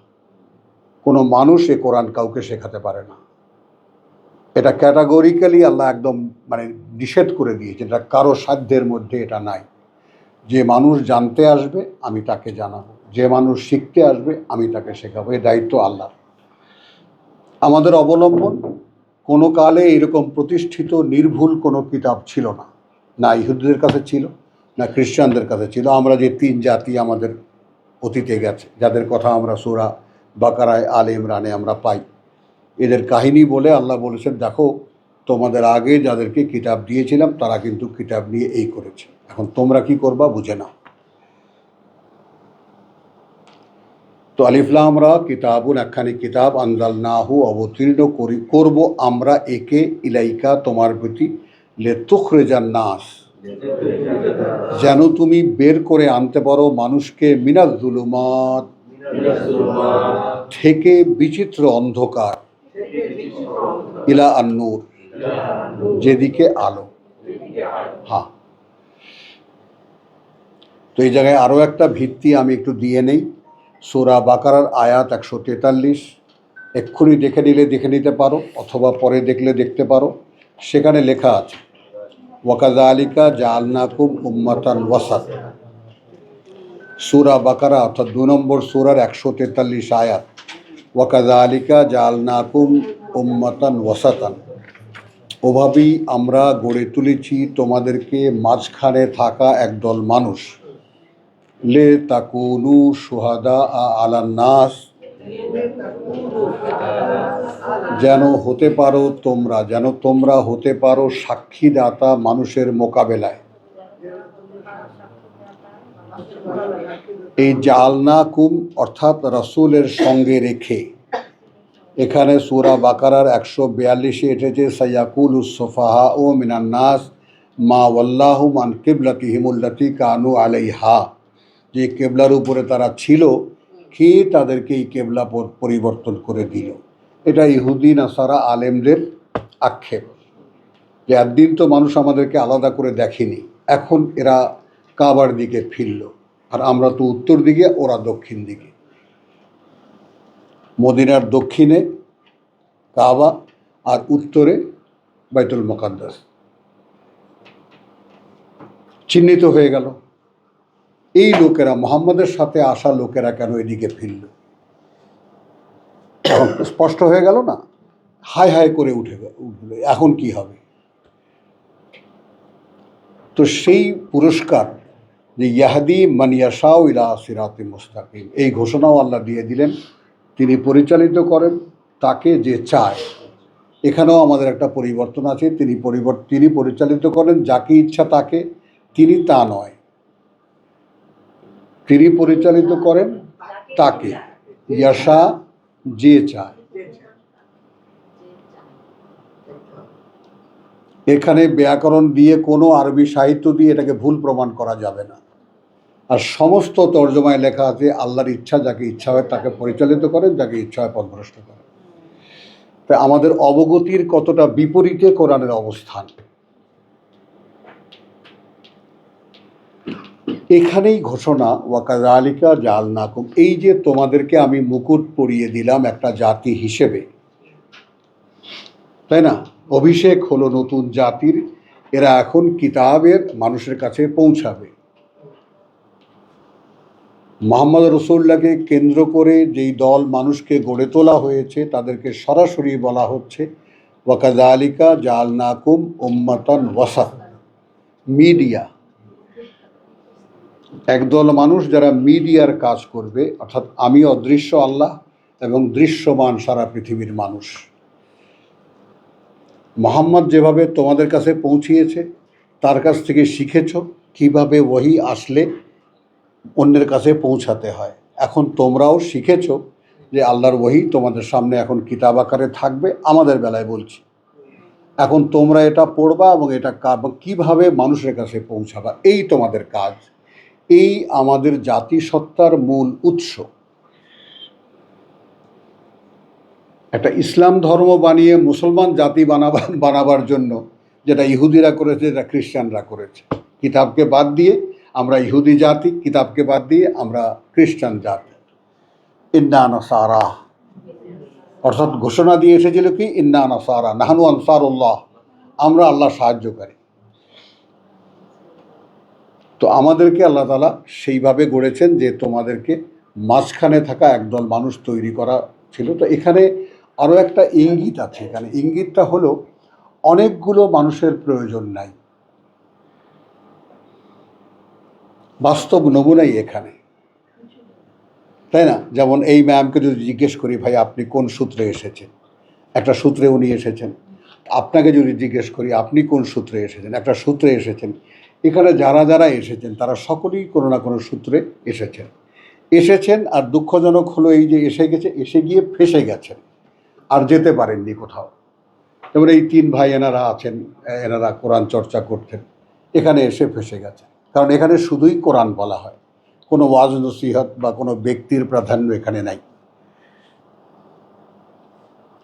কোনো মানুষ এ কোরআন কাউকে শেখাতে পারে না। এটা ক্যাটাগরিক্যালি আল্লাহ একদম মানে নিষেধ করে দিয়েছে, এটা কারো সাধ্যের মধ্যে এটা নাই। যে মানুষ জানতে আসবে আমি তাকে জানাবো, যে মানুষ শিখতে আসবে আমি তাকে শেখাবো, এই দায়িত্ব আল্লাহ। আমাদের অবলম্বন, কোনো কালে এরকম প্রতিষ্ঠিত নির্ভুল কোনো কিতাব ছিল না, না ইহুদিদের কাছে ছিল, না খ্রিস্টানদের কাছে ছিল। আমরা যে তিন জাতি আমাদের অতীতে গেছে, যাদের কথা আমরা সূরা বাকারায়, আলে ইমরানে আমরা পাই, এদের কাহিনী বলে আল্লাহ বলেছেন, দেখো তোমাদের আগে যাদেরকে কিতাব দিয়েছিলাম তারা কিন্তু কিতাব নিয়ে এই করেছে, এখন তোমরা কি করবা বুঝে নাও। তো আলিফ লাম রা কিতাবুন, একখানি কিতাব, আনজালনাহু অবতীর্ণ করব আমরা একে, ইলাইকা তোমার প্রতি, লিতুখরিজান নাস, যেন তুমি বের করে আনতে পারো মানুষকে, মিনাজ যুলুমাত, থেকে বিচিত্র অন্ধকার, ইলা আন-নূর, যেদিকে আলো। হ্যাঁ, তো এই জায়গায় আরও একটা ভিত্তি আমি একটু দিয়ে নেই। সূরা বাকারার আয়াত 143, এক্ষুনি দেখে নিতে পারো, অথবা পরে দেখলে দেখতে পারো। সেখানে লেখা আছে, ওয়াকাযালিকা জাআলনাকুম উম্মাতান ওয়াসাত। সূরা বাকারা অর্থাৎ 2 নম্বর সূরার 143 আয়াত, ওয়াকাযালিকা জাআলনাকুম উম্মাতান ওয়াসাতান, ওভাবেই আমরা গড়ে তুলেছি তোমাদেরকে মাঝখানে থাকা একদল মানুষ, লে তাকুনু শুহাদা আলান নাস, যেন তোমরা হতে পারো সাক্ষীদাতা মানুষের মোকাবেলায়। এই জাআলনাকুম অর্থাৎ রাসূলের সঙ্গে রেখে, এখানে সূরা বাকারার 142-এ এসেছে, সায়াকুলুস সুফাহাউ মিনান নাস মা ওয়াল্লাহুম আন কিবলাতিহিমুল্লাতী কানু আলাইহা, যে কেবলার উপরে তারা ছিল, কে তাদেরকে এই কেবলা পরিবর্তন করে দিল। এটা ইহুদি নাসারা আলেমদের আক্ষেপ, যে একদিন তো মানুষ আমাদেরকে আলাদা করে দেখেনি, এখন এরা কাবার দিকে ফিরল, আর আমরা তো উত্তর দিকে, ওরা দক্ষিণ দিকে। মদিনার দক্ষিণে কাবা আর উত্তরে বাইতুল মুকাদ্দাস চিহ্নিত হয়ে গেল। এই লোকেরা, মোহাম্মদের সাথে আসা লোকেরা কেন এদিকে ফিরল? স্পষ্ট হয়ে গেল না? হাই হাই করে উঠে এখন কি হবে? তো সেই পুরস্কার, যে ইয়াহদি মান ইয়াশাউ ইলা সিরাতিম মুস্তাকিম, এই ঘোষণাও আল্লাহ দিয়ে দিলেন, তিনি পরিচালিত করেন তাকে যে চায়। এখানেও আমাদের একটা পরিবর্তন আছে, তিনি পরিচালিত করেন যাকে ইচ্ছা তাকে, তিনি তা নয়, তিনি পরিচালিত করেন তাকে, ইয়াশা যে চায়। এখানে ব্যাকরণ দিয়ে, কোনো আরবি সাহিত্য দিয়ে এটাকে ভুল প্রমাণ করা যাবে না। আর সমস্ত তর্জমায় লেখা আছে, আল্লাহর ইচ্ছা, যাকে ইচ্ছা হয় তাকে পরিচালিত করেন, যাকে ইচ্ছা হয় পথভ্রষ্ট করেন। তাই আমাদের অবগতির কতটা বিপরীতে কোরআনের অবস্থান। এখানেই ঘোষণা, ওয়াকাযালিকা জাআলনাকুম, এই যে তোমাদেরকে আমি মুকুট পরিয়ে দিলাম একটা জাতি হিসেবে, তাই না? অভিষেক হলো নতুন জাতির, এরা এখন কিতাবের মানুষের কাছে পৌঁছাবে। মুহাম্মদ রাসূলুল্লাহকে কেন্দ্র করে যেই দল মানুষকে গড়ে তোলা হয়েছে, তাদেরকে সরাসরি বলা হচ্ছে, ওয়াকাযালিকা জাআলনাকুম উম্মাতান ওয়াসাত, মিডিয়া, একদল মানুষ যারা মিডিয়ার কাজ করবে, অর্থাৎ আমি অদৃশ্য আল্লাহ এবং দৃশ্যমান সারা পৃথিবীর মানুষ। মুহাম্মদ যেভাবে তোমাদের কাছে পৌঁছিয়েছে, তার কাছ থেকে শিখেছ কিভাবে ওহী আসলে অন্যের কাছে পৌঁছাতে হয়। এখন তোমরাও শিখেছ যে আল্লাহর ওহী তোমাদের সামনে এখন কিতাব আকারে থাকবে। আমাদের বেলায় বলছি, এখন তোমরা এটা পড়বা এবং এটা কিভাবে মানুষের কাছে পৌঁছাবা, এই তোমাদের কাজ। এই আমাদের জাতিসত্তার মূল উৎস। একটা ইসলাম ধর্ম বানিয়ে মুসলমান জাতি বানাবার জন্য যেটা ইহুদিরা করেছে, যেটা খ্রিস্টানরা করেছে, কিতাবকে বাদ দিয়ে আমরা ইহুদি জাতি, কিতাবকে বাদ দিয়ে আমরা খ্রিস্টান জাতি। ইন্না নাসারা, অর্থাৎ ঘোষণা দিয়ে এসেছিল কি, ইন্না নাসারা নাহনু আনসারুল্লাহ, আমরা আল্লাহ সাহায্যকারী। তো আমাদেরকে আল্লাহ তাআলা সেইভাবে গড়েছেন যে তোমাদেরকে মাঝখানে থাকা একদল মানুষ তৈরি করা ছিল। তো এখানে আরও একটা ইঙ্গিত আছে। এখানে ইঙ্গিতটা হলো অনেকগুলো মানুষের প্রয়োজন নাই, বাস্তব নমুনাই এখানে, তাই না? যেমন এই ম্যামকে যদি জিজ্ঞেস করি, ভাই আপনি কোন সূত্রে এসেছেন, একটা সূত্রে উনি এসেছেন। আপনাকে যদি জিজ্ঞেস করি আপনি কোন সূত্রে এসেছেন, একটা সূত্রে এসেছেন। এখানে যারা যারা এসেছেন তারা সকলেই কোনো না কোনো সূত্রে এসেছেন। আর দুঃখজনক হলো এই যে এসে গিয়ে ফেসে গেছেন, আর যেতে পারেননি কোথাও। যেমন এই 3 ভাই এনারা আছেন, এনারা কোরআন চর্চা করতেন, এখানে এসে ফেসে গেছে। কারণ এখানে শুধুই কোরআন বলা হয়, কোনো ওয়াজ নসিহত বা কোনো ব্যক্তির প্রাধান্য এখানে নাই,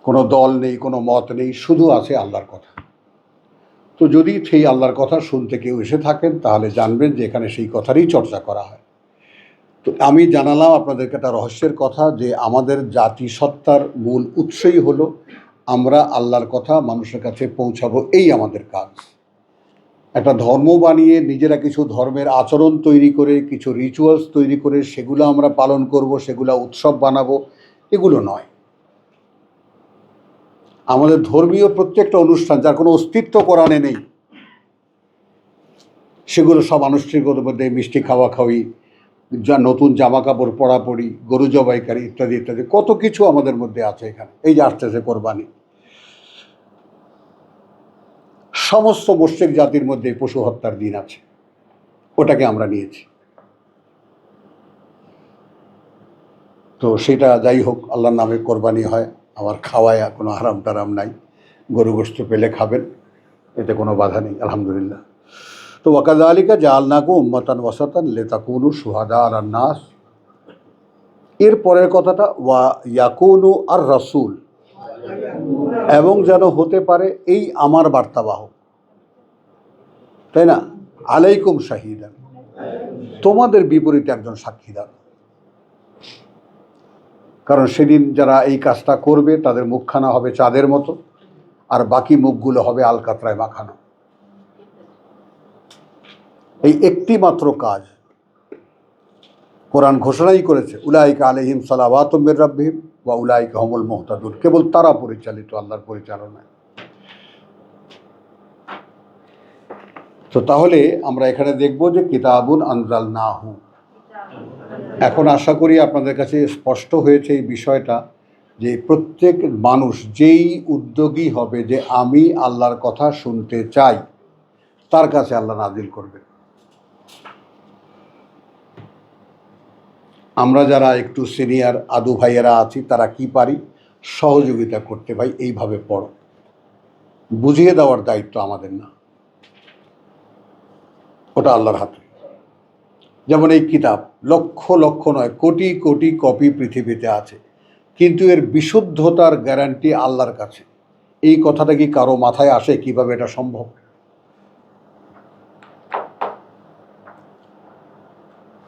কোনো দল নেই, কোনো মত নেই, শুধু আছে আল্লাহর কথা। তো যদি সেই আল্লাহর কথা শুনতে কেউ এসে থাকেন, তাহলে জানবেন যে এখানে সেই কথারই চর্চা করা হয়। তো আমি জানালাম আপনাদেরকে একটা রহস্যের কথা, যে আমাদের জাতিসত্তার মূল উৎসই হলো আমরা আল্লাহর কথা মানুষের কাছে পৌঁছাবো, এই আমাদের কাজ। একটা ধর্ম বানিয়ে নিজেরা কিছু ধর্মের আচরণ তৈরি করে, কিছু রিচুয়ালস তৈরি করে সেগুলো আমরা পালন করব, সেগুলো উৎসব বানাবো, এগুলো নয়। আমাদের ধর্মীয় প্রত্যেকটা অনুষ্ঠান যার কোনো অস্তিত্ব কোরআনে নেই, সেগুলো সব আনুষ্ঠানিকতার মধ্যে মিষ্টি খাওয়াখাওয়ি, যা নতুন জামা কাপড় পরাপরি, গরু জবাইকারী ইত্যাদি ইত্যাদি কত কিছু আমাদের মধ্যে আছে এখানে। এই যে আসতেছে কোরবানি, সমস্ত মুশরিক জাতির মধ্যে পশু হত্যার দিন আছে, ওটাকে আমরা নিয়েছি। তো সেটা যাই হোক, আল্লাহর নামে কোরবানি হয়, আমার খাওয়ায় কোনো হারাম টারাম নাই, গরু গোশত পেলে খাবেন, এতে কোনো বাধা নেই, আলহামদুলিল্লাহ। তো ওয়াকাযালিকা জাআলনাকুম উম্মাতান ওয়াসাতান লিতাকুনু শুহাদা আলান নাস। এর পরের কথাটা ওয়া ইয়াকুনু আর রাসূল, এবং যেন হতে পারে এই আমার বার্তাবাহক, তাই না? আলাইকুম শাহিদান, তোমাদের বিপরীতে একজন সাক্ষীদার। কারণ সেদিন যারা এই কাজটা করবে তাদের মুখখানা হবে চাঁদের মতো, আর বাকি মুখগুলো হবে আলকাতরায় মাখানো। এই একটি মাত্র কাজ কোরআন ঘোষণাই করেছে, উলাইকা আলাইহিম সালাওয়াতুম মির রাব্বিহিম ওয়া উলাইকা হুমুল মুহতাদুন। কেবল তারা পরিচালিত আল্লাহর পরিচালনায়। তো তাহলে আমরা এখানে দেখব যে কিতাবুন আনজালনাহু। এখন আশা করি আপনাদের কাছে স্পষ্ট হয়েছে এই বিষয়টা, যে প্রত্যেক মানুষ যেই উদ্যোগী হবে যে আমি আল্লাহর কথা শুনতে চাই, তার কাছে আল্লাহ নাজিল করবেন। আমরা যারা একটু সিনিয়র আদু ভাইয়েরা আছি, তারা কি পারি সহযোগিতা করতে, ভাই এইভাবে পড়ো, বুঝিয়ে দেওয়ার দায়িত্ব আমাদের না, ওটা আল্লাহর হাতে। যেমন এই কিতাব লক্ষ লক্ষ নয়, কোটি কোটি কপি পৃথিবীতে আছে, কিন্তু এর বিশুদ্ধতার গ্যারান্টি আল্লাহর কাছে। এই কথাটা কি কারো মাথায় আসে কিভাবে এটা সম্ভব?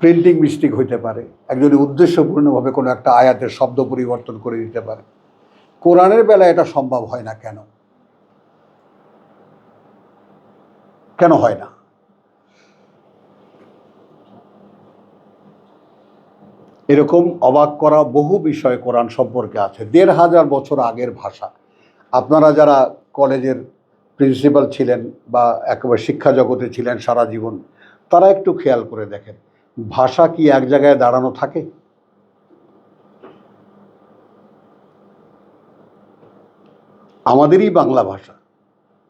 প্রিন্টিং মিস্টেক হইতে পারে, একজনের উদ্দেশ্যপূর্ণভাবে কোনো একটা আয়াতের শব্দ পরিবর্তন করে দিতে পারে। কোরআনের বেলায় এটা সম্ভব হয় না কেন? কেন হয় না? এরকম অবাক করা বহু বিষয় কোরআন সম্পর্কে আছে। ১৫০০ বছর আগের ভাষা। আপনারা যারা কলেজের প্রিন্সিপাল ছিলেন বা একেবারে শিক্ষা জগতে ছিলেন সারা জীবন, তারা একটু খেয়াল করে দেখেন, ভাষা কি এক জায়গায় দাঁড়ানো থাকে? আমাদেরই বাংলা ভাষা।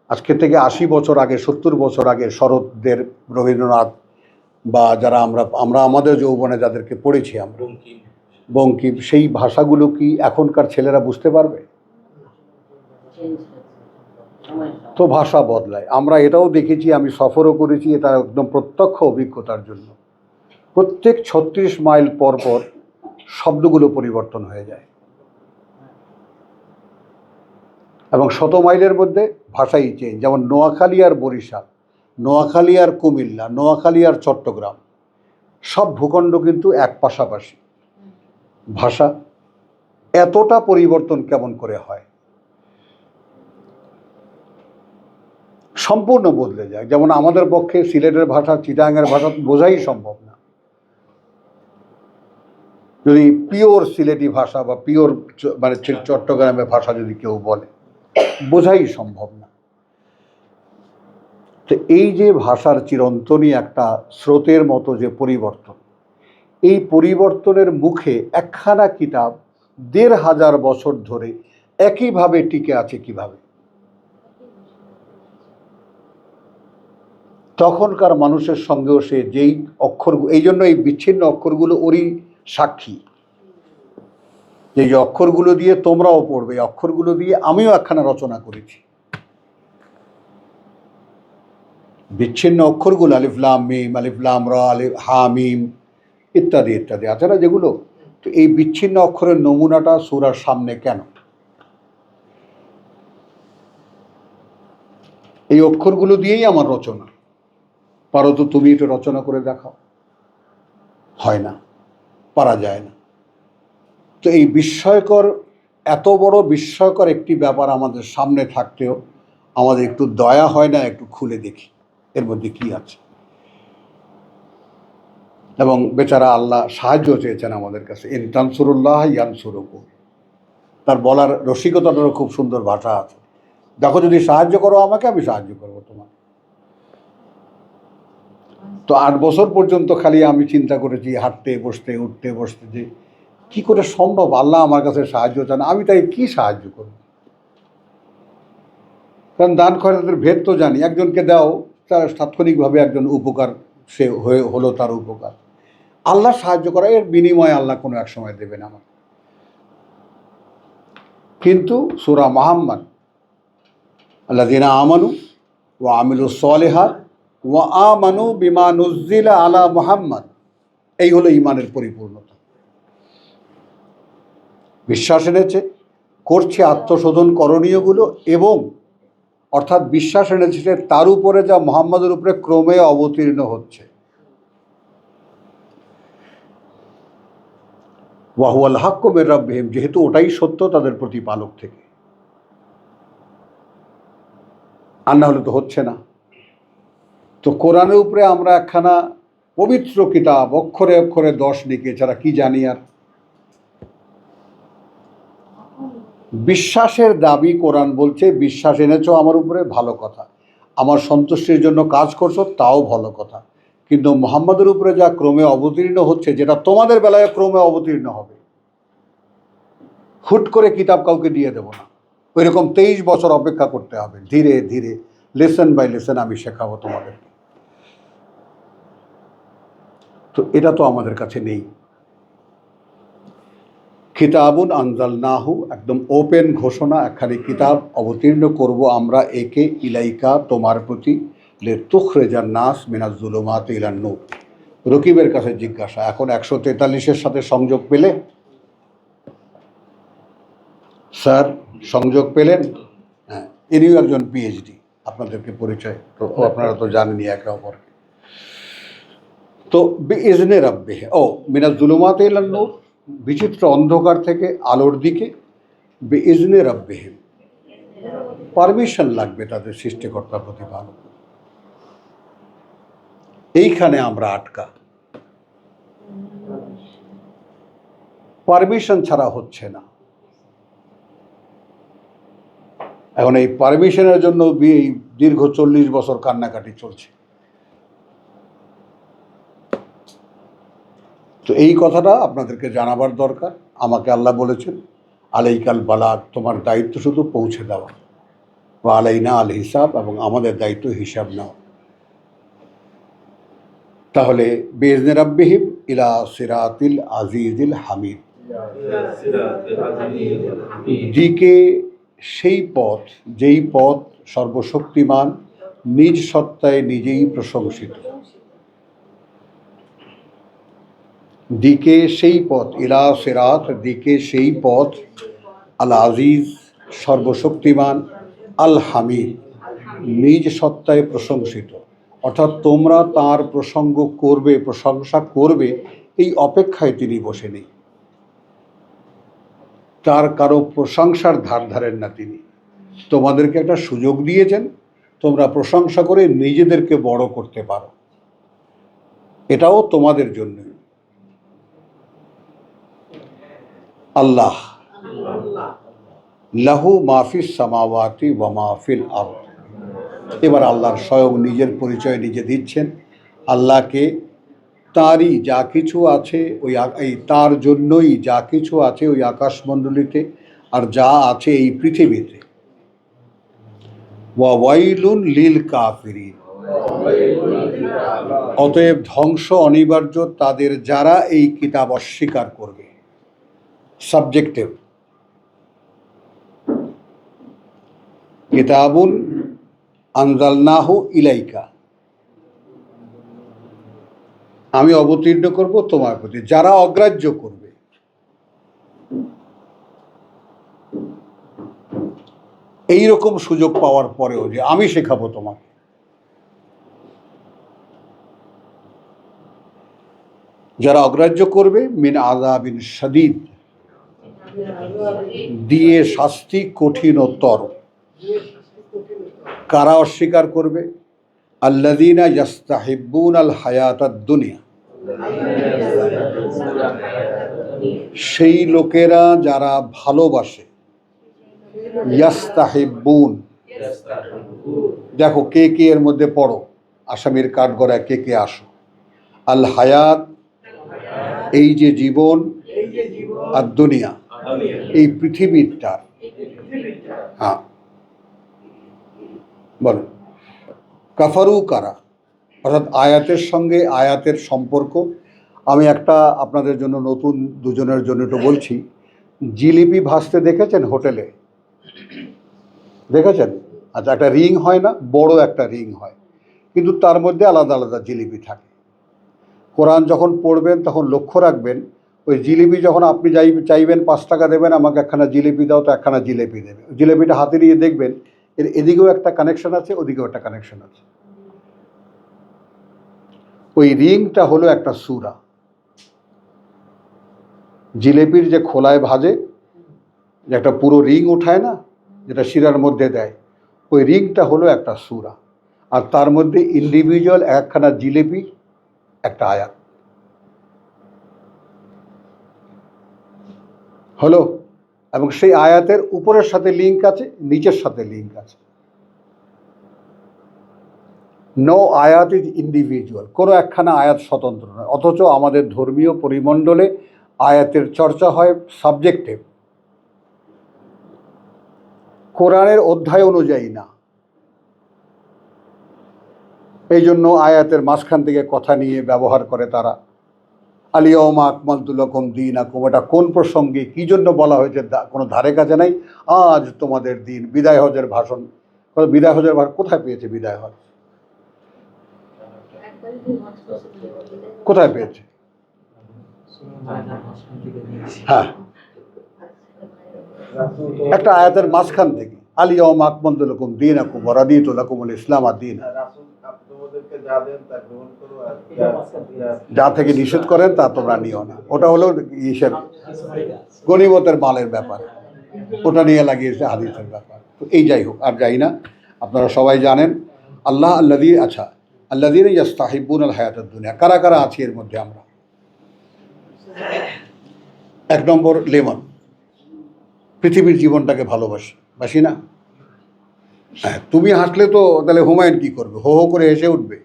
আজকে থেকে ৮০ বছর আগে, ৭০ বছর আগে শরৎদের, রবীন্দ্রনাথ বা যারা আমরা আমাদের যৌবনে যাদেরকে পড়েছি আমরা, বঙ্কিম, সেই ভাষাগুলো কি এখনকার ছেলেরা বুঝতে পারবে? তো ভাষা বদলায়। আমরা এটাও দেখেছি, আমি সফরও করেছি, এটা একদম প্রত্যক্ষ অভিজ্ঞতার জন্য। প্রত্যেক ৩৬ মাইল পর পর শব্দগুলো পরিবর্তন হয়ে যায় এবং ১০০ মাইলের মধ্যে ভাষাই চেঞ্জ। যেমন নোয়াখালী আর বরিশাল, নোয়াখালী আর কুমিল্লা, নোয়াখালী আর চট্টগ্রাম, সব ভূখণ্ড কিন্তু এক পাশাপাশি। ভাষা এতটা পরিবর্তন কেমন করে হয়? সম্পূর্ণ বদলে যায়। যেমন আমাদের পক্ষে সিলেটের ভাষা, চিটাগাংয়ের ভাষা বোঝাই সম্ভব না। যদি পিওর সিলেটি ভাষা বা পিওর মানে চট্টগ্রামের ভাষা যদি কেউ বলে, বোঝাই সম্ভব না। তো এই যে ভাষার চিরন্তনী একটা স্রোতের মতো যে পরিবর্তন, এই পরিবর্তনের মুখে একখানা কিতাব ১৫০০ বছর ধরে একইভাবে টিকে আছে কিভাবে? তখনকার মানুষের সঙ্গেও সে যেই অক্ষর, এই জন্য এই বিচ্ছিন্ন অক্ষরগুলো ওরই সাক্ষী। যে অক্ষরগুলো দিয়ে তোমরাও পড়বে, অক্ষরগুলো দিয়ে আমিও একখানা রচনা করেছি। বিচ্ছিন্ন অক্ষরগুলো আলিফ লাম মিম, আলিফ লাম র, আলিফ হা মিম ইত্যাদি ইত্যাদি আছে না যেগুলো, তো এই বিচ্ছিন্ন অক্ষরের নমুনাটা সূরার সামনে কেন? এই অক্ষরগুলো দিয়েই আমার রচনা। পারো তো তুমি এটা রচনা করে দেখাও? হয় না, পারা যায় না। তো এই বিস্ময়কর, এত বড় বিস্ময়কর একটি ব্যাপার আমাদের সামনে থাকতেও আমাদের একটু দয়া হয় না একটু খুলে দেখি এর মধ্যে কি আছে? এবং বেচারা আল্লাহ সাহায্য চেয়েছেন আমাদের কাছে, ইন তানসুরুল্লাহ ইয়ানসুরুকুম। তার বলার রসিকতাটারও খুব সুন্দর ভাষা আছে। দেখো, যদি সাহায্য করো আমাকে, আমি সাহায্য করবো তোমাকে। তো ৮ বছর পর্যন্ত খালি আমি চিন্তা করেছি, হাঁটতে বসতে, উঠতে বসতে, যে কি করে সম্ভব আল্লাহ আমার কাছে সাহায্য চান, আমি তাই কি সাহায্য করব? কারণ দান খয়রাতের ভেদ তো জানি, একজনকে দাও তার তাৎক্ষণিকভাবে একজন উপকার সে হলো, তার উপকার। আল্লাহ সাহায্য করা, এর বিনিময়ে আল্লাহ কোনো এক সময় দেবেন আমার। কিন্তু সূরা মুহাম্মদ, আল্লাযীনা আমানু ওয়া আমিলুস সালিহাত ওয়া আমানু বিমা নুজ্জিলা আলা মুহাম্মদ, এই হলো ঈমানের পরিপূর্ণতা। বিশ্বাস এনেছে, করছে আত্মশোধন করণীয়গুলো, এবং অর্থাৎ বিশ্বাস এনেছে তার উপরে যা মুহাম্মদের উপরে ক্রমে অবতীর্ণ হচ্ছে। ওয়া হুয়াল হাক্কু মির রাব্বিহিম, যেহেতু ওটাই সত্য তাদের প্রতিপালক থেকে। আর না হলে তো হচ্ছে না। তো কোরআনের উপরে আমরা একখানা পবিত্র কিতাব, অক্ষরে অক্ষরে 10 লিখে, ছাড়া কি জানি আর? বিশ্বাসের দাবি কোরআন বলছে, বিশ্বাস এনেছো আমার উপরে, ভালো কথা, আমার সন্তুষ্টির জন্য কাজ করছো, তাও ভালো কথা। কিন্তু মুহাম্মদের উপরে যা ক্রমে অবতীর্ণ হচ্ছে, যেটা তোমাদের বেলায় ক্রমে অবতীর্ণ হবে, হুট করে কিতাব কাউকে দিয়ে দেব না। ওই রকম 23 বছর অপেক্ষা করতে হবে, ধীরে ধীরে লেসন বাই লেসন আমি শেখাবো তোমাদের। তো এটা তো আমাদের কাছে নেই। কিতাবুন আনজালনাহু, একদম ওপেন ঘোষণা, একখানি কিতাব অবতীর্ণ করব আমরা একে, ইলাইকা, তোমার প্রতি, লিতুখরিজান নাস মিনাজ যুলুমাতি ইলান নূর। রকিবের কাছে জিজ্ঞাসা, এখন 143-এর সাথে সংযোগ পেলে? স্যার সংযোগ পেলেন? হ্যাঁ, ইনিও একজন পিএইচডি, আপনাদেরকে পরিচয় তো আপনারা তো জানেনই একে অপরকে। তো বিইজনে রাব্বিহি, ও মিনাজ যুলুমাতি ইলান নূর, বিচিত্র অন্ধকার থেকে আলোর দিকে, বিইজনে রাব্বিহিম, পারমিশন লাগবে তাদের সৃষ্টিকর্তা প্রতিপালক। এইখানে আমরা আটকা, পারমিশন ছাড়া হচ্ছে না। এখন এই পারমিশনের জন্য দীর্ঘ 40 বছর কান্নাকাটি চলছে। তো এই কথাটা আপনাদেরকে জানাবার দরকার। আমাকে আল্লাহ বলেছেন, আলাইকাল বালাগ, তোমার দায়িত্ব শুধু পৌঁছে দেওয়া। ওয়া আলাইনা আল হিসাব, এবং আমাদের দায়িত্ব হিসাব নেওয়া। তাহলে বিইজনি রাব্বিহিম ইলা সিরাতিল আজিজিল হামিদ, দিকে সেই পথ যেই পথ সর্বশক্তিমান নিজ সত্তায় নিজেই প্রশংসিত। দিকে সেই পথ, ইলা সিরাত দিকে সেই পথ, আল আজিজ সর্বশক্তিমান, আল হামিদ নিজ সত্তায় প্রশংসিত। অর্থাৎ তোমরা তার প্রসঙ্গ করবে, প্রশংসা করবে, এই অপেক্ষায় তিনি বসে নেই। তার কারো প্রশংসার ধার ধারেন না তিনি। তোমাদেরকে একটা সুযোগ দিয়েছেন, তোমরা প্রশংসা করে নিজেদেরকে বড় করতে পারো, এটাও তোমাদের জন্য। আল্লাহ লাহু মাহফিস সামাওয়াতি ওয়া মাহফিল আরদ। এবার আল্লাহর স্বয়ং নিজের পরিচয় নিজে দিচ্ছেন। আল্লাহকে তারই যা কিছু আছে এই তার জন্যই যা কিছু আছে ওই আকাশমণ্ডলীতে আর যা আছে এই পৃথিবীতে। ওয়া ওয়াইলুন লিল কাফিরিন, অতএব ধ্বংস অনিবার্য তাদের যারা এই কিতাব অস্বীকার করবে। সাবজেক্টিভ, কিতাবুন আনজালনাহু ইলাইকা, আমি অবতীর্ণ করব তোমার প্রতি, যারা অগ্রাহ্য করবে। এই রকম সুযোগ পাওয়ার পরেও যে আমি শেখাবো তোমাকে, যারা অগ্রাহ্য করবে, মিন আযাবিন শাদীদ, দিয়ে শাস্তি কঠিনতর। কারা অস্বীকার করবে? আল্লাযীনা ইয়াস্তাহিব্বুনাল হায়াতাদ দুনিয়া, সেই লোকেরা যারা ভালোবাসে। ইয়াস্তাহিব্বুন, দেখো কে কে এর মধ্যে পড়ো, আসামির কাঠগড়ায় কে কে আসো। আল হায়াত, এই যে জীবন, আর দুনিয়া, এই পৃথিবীটার। হ্যাঁ বলেন, কাফারু কারা, অর্থাৎ আয়াতের সঙ্গে আয়াতের সম্পর্ক। আমি একটা আপনাদের জন্য নতুন দুজনের জন্য একটু বলছি। জিলিপি ভাজতে দেখেছেন হোটেলে? দেখেছেন? আচ্ছা, একটা রিং হয় না, বড় একটা রিং হয়, কিন্তু তার মধ্যে আলাদা আলাদা জিলিপি থাকে। কোরআন যখন পড়বেন তখন লক্ষ্য রাখবেন, ওই জিলিপি যখন আপনি চাইবেন 5 টাকা দেবেন, আমাকে একখানা জিলিপি দাও, তো একখানা জিলিপি দেবে। জিলিপিটা হাতে নিয়ে দেখবেন এর এদিকেও একটা কানেকশন আছে, ওদিকেও একটা কানেকশন আছে। ওই রিংটা হলো একটা সূরা। জিলিপির যে খোলায় ভাজে, যে একটা পুরো রিং উঠায় না, যেটা শিরার মধ্যে দেয়, ওই রিংটা হলো একটা সূরা। আর তার মধ্যে ইন্ডিভিজুয়াল একখানা জিলিপি একটা আয়াত হলো, এবং সেই আয়াতের উপরের সাথে লিঙ্ক আছে, নিচের সাথে লিঙ্ক আছে। নো আয়াত ইজ ইন্ডিভিজুয়াল, কোনো একখানা আয়াত স্বতন্ত্র নয়। অথচ আমাদের ধর্মীয় পরিমণ্ডলে আয়াতের চর্চা হয় সাবজেক্টিভ, কোরআনের অধ্যায় অনুযায়ী না। এই জন্য আয়াতের মাঝখান থেকে কথা নিয়ে ব্যবহার করে তারা। আলিয়াউমা আকমালতু লাকুম দীনাকুম, এটা কোন প্রসঙ্গে কী জন্য বলা হয়েছে কোনো ধারে কাছে নাই। আজ তোমাদের দিন, বিদায় হজের ভাষণ। বিদায় হজের ভাষণ কোথায় পেয়েছে? বিদায় হজ কোথায় পেয়েছে? হ্যাঁ, একটা আয়াতের মাঝখান থেকে, আলিয়াউমা আকমালতু লাকুম দীনাকুম ওয়া রাদিতু লাকুমুল ইসলাম দীনা। যা থেকে নিষেধ করেন তা তোমরা নিও না, ওটা হলো হিসেব গনিমতের মালের ব্যাপার, ওটা নিয়ে লাগিয়েছে হাদিসের ব্যাপার। তো এই যাই হোক, আর যাই না, আপনারা সবাই জানেন আল্লাহ আচ্ছা, আল্লাযীনা ইয়াস্তাহিব্বুনাল হায়াতাদ দুনিয়া, কারা কারা আছি এর মধ্যে আমরা? 1 নম্বর লেমন, পৃথিবীর জীবনটাকে বাসি না? হ্যাঁ, তুমি হাসলে তো তাহলে হুমায়ুন কি করবে? হো হো করে হেসে উঠবে,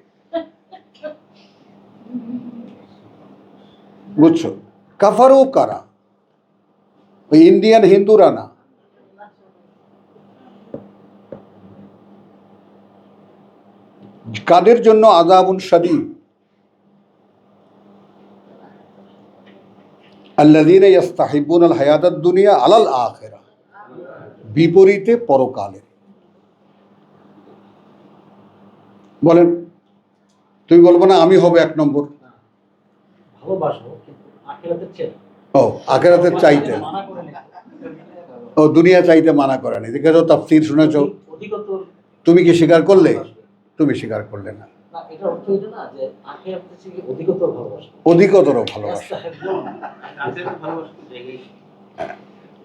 বুঝছো? কাফারু কারা, ওই ইন্ডিয়ান হিন্দুরা না। কাদের জন্য আযাবুন শাদীদ? আল্লাযীনা ইস্তাহিব্বুনাল হায়াতাদ দুনিয়া আলাল আখিরাহ, বিপরীতে পরকালে। বলেন, তুমি বলবো না আমি হব 1 নম্বর? ভালোবাসবো কিন্তু আখিরাতের চেয়ে। ও, আখিরাতের চাইতে, ও দুনিয়া চাইতে মানা করে নি। দেখেছো, তাফসীর শুনেছো? অধিকতর। তুমি কি স্বীকার করলে? তুমি স্বীকার করলে না। না, এটা অর্থ এটা না যে আখিরাতের চেয়ে অধিকতর ভালোবাসা। অধিকতর ভালোবাসা।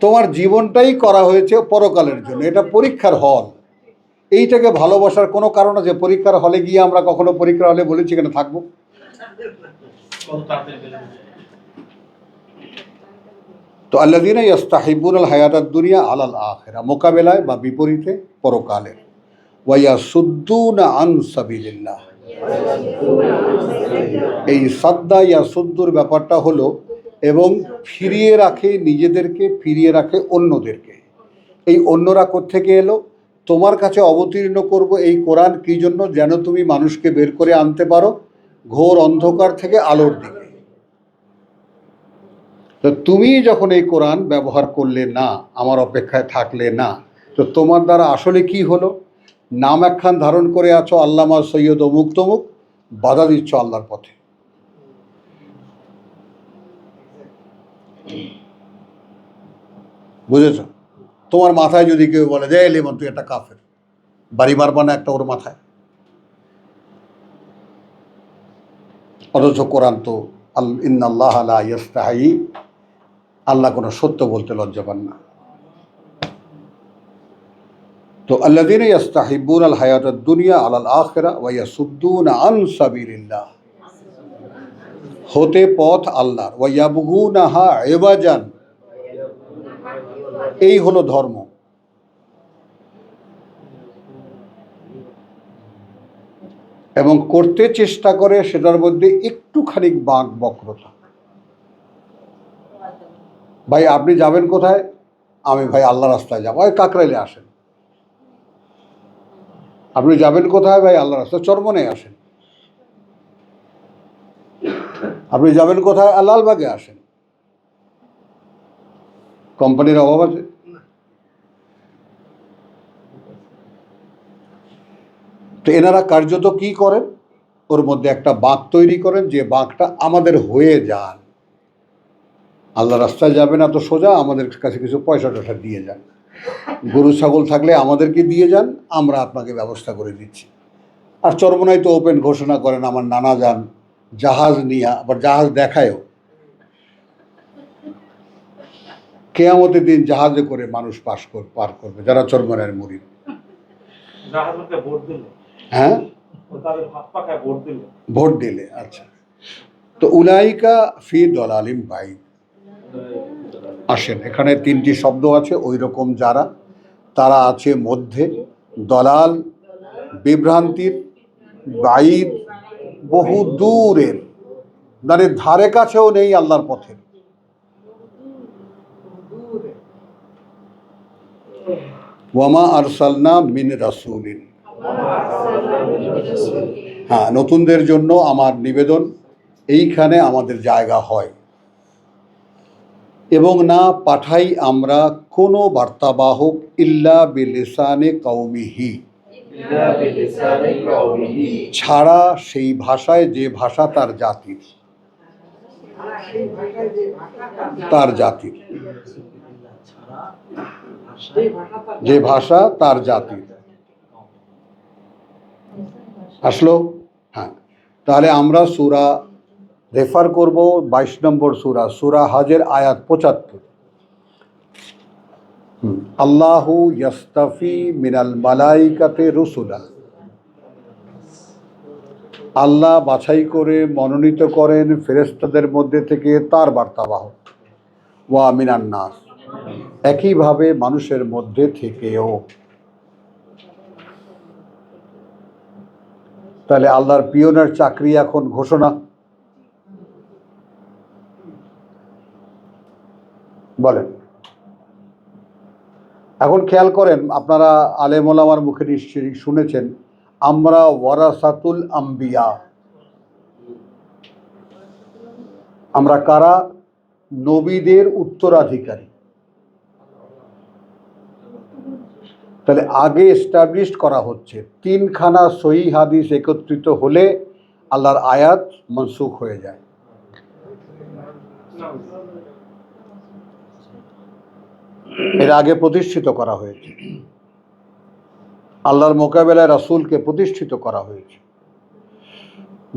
তোমার জীবনটাই করা হয়েছে পরকালের জন্য, এটা পরীক্ষার হল। এইটাকে ভালোবাসার কোনো কারণ আছে? পরীক্ষার হলে গিয়ে আমরা কখনো পরীক্ষার হলে বলেছি কেন থাকবো? তো আল্লাযীনা ইস্তাহিব্বুনাল হায়াতাদ দুনিয়া আলাল আখিরাহ, মোকাবেলায় বা বিপরীতে পরকালের। ওয়া ইয়াসুদ্দুনা আন সাবিলিল্লাহ, এই সাদ্দা ইয়াসুদ্দুর ব্যাপারটা হলো এবং ফিরিয়ে রাখে নিজেদেরকে, ফিরিয়ে রাখে অন্যদেরকে। এই অন্যরা কোত্থেকে এলো? তোমার কাছে অবতীর্ণ করব এই কোরআন কি জন্য? যেন তুমি মানুষকে বের করে আনতে পারো ঘোর অন্ধকার থেকে আলোর দিকে। তো তুমি যখন এই কোরআন ব্যবহার করলে না, আমার অপেক্ষায় থাকলে না, তো তোমার দ্বারা আসলে কি হলো? নাম একখান ধারণ করে আছো আল্লামা সৈয়দ অমুক তমুক, বাধা দিচ্ছ আল্লাহর পথে। বুঝেছ? তোমার মাথায় যদি কেউ বলে যে লিমন তুই একটা কাফের, বাড়ি মারবা না একটা ওর মাথায়? অথচ কোরআন তো ইন্নাল্লাহ লা ইয়াস্তাহি, আল্লাহ কোনো সত্য বলতে লজ্জা পান না। তো আল্লাযীনা ইস্তাহিব্বুনাল হায়াতাদ দুনিয়া আলাল আখিরাহ ওয়া ইয়াসুদ্দুনা আন সাবিলিল্লাহ, হতে পথ আল্লাহর, ওয়া ইয়াবগুনাহা ইওয়াজান, এই হলো ধর্ম। এবং করতে চেষ্টা করে সেটার মধ্যে একটুখানি বাঁক বক্রতা। ভাই আপনি যাবেন কোথায়? আমি ভাই আল্লাহ রাস্তায় যাবো, ওই কাকরাইলে আসেন। আপনি যাবেন কোথায়? ভাই আল্লাহ রাস্তায় চরমনে আসেন। আপনি যাবেন কোথায়? লালবাগে আসেন। কোম্পানির অভাব আছে? তো এনারা কার্যত কি করেন? ওর মধ্যে একটা বাঁক তৈরি করেন, যে বাঁকটা আমাদের হয়ে যান। আল্লাহ রাস্তায় যাবেন এত সোজা, আমাদের কাছে কিছু পয়সা টয়সা দিয়ে যান। গরু ছাগল থাকলে আমাদেরকে দিয়ে যান, আমরা আপনাকে ব্যবস্থা করে দিচ্ছি। আর চরমনায় তো ওপেন ঘোষণা করেন আমার নানা যান জাহাজ নিয়ে, আবার জাহাজ দেখায়ও। কেয়ামতের দিন জাহাজে করে মানুষ পার করবে যারা চরমনায়ের মুরিদ। হ্যাঁ, ভোট দিলে। আচ্ছা, তো উলাইকা ফি দলালিম বাইদ। আসেন, এখানে 3টি শব্দ আছে, ওই রকম যারা, তারা আছে মধ্যে, দলাল বিভ্রান্তির, বাইদ বহু দূরের, মানে ধারে কাছেও নেই আল্লাহর পথে। ওয়ামা আরসালনা মিন রাসূলিন, হ্যাঁ, নতুনদের জন্য আমার নিবেদন, এইখানে আমাদের জায়গা হয়। এবং না পাঠাই আমরা কোনো বার্তাবাহক ইল্লা বিলিসানে কওমিহি, ছাড়া সেই ভাষায় যে ভাষা তার জাতির, যে ভাষা তার জাতির। আসলো? হ্যাঁ, তাহলে আমরা সূরা রেফার করব 22 নম্বর সূরা হজের আয়াত 75। আল্লাহু ইয়াস্তাফি মিনাল মালাইকাতি রুসুলা, আল্লাহ বাছাই করে মনোনীত করেন ফেরেশতাদের মধ্যে থেকে তার বার্তাবাহক। ওয়া মিনান নাস, একইভাবে মানুষের মধ্যে থেকেও। তাহলে আল্লাহর পিয়নের চাকরি এখন ঘোষণা। বলেন, এখন খেয়াল করেন, আপনারা আলেম ওলামার মুখে নিশ্চয়ই শুনেছেন আমরা ওয়ারাসাতুল আম্বিয়া। আমরা কারা? নবীদের উত্তরাধিকারী। তাহলে আগে এস্টাবলিশ করা হচ্ছে তিনখানা সহিহ হাদিস একত্রিত হলে আল্লাহর আয়াত মনসুখ হয়ে যায়। এর আগে প্রতিষ্ঠিত করা হয়েছে, আল্লাহর মোকাবেলায় রাসূলকে প্রতিষ্ঠিত করা হয়েছে,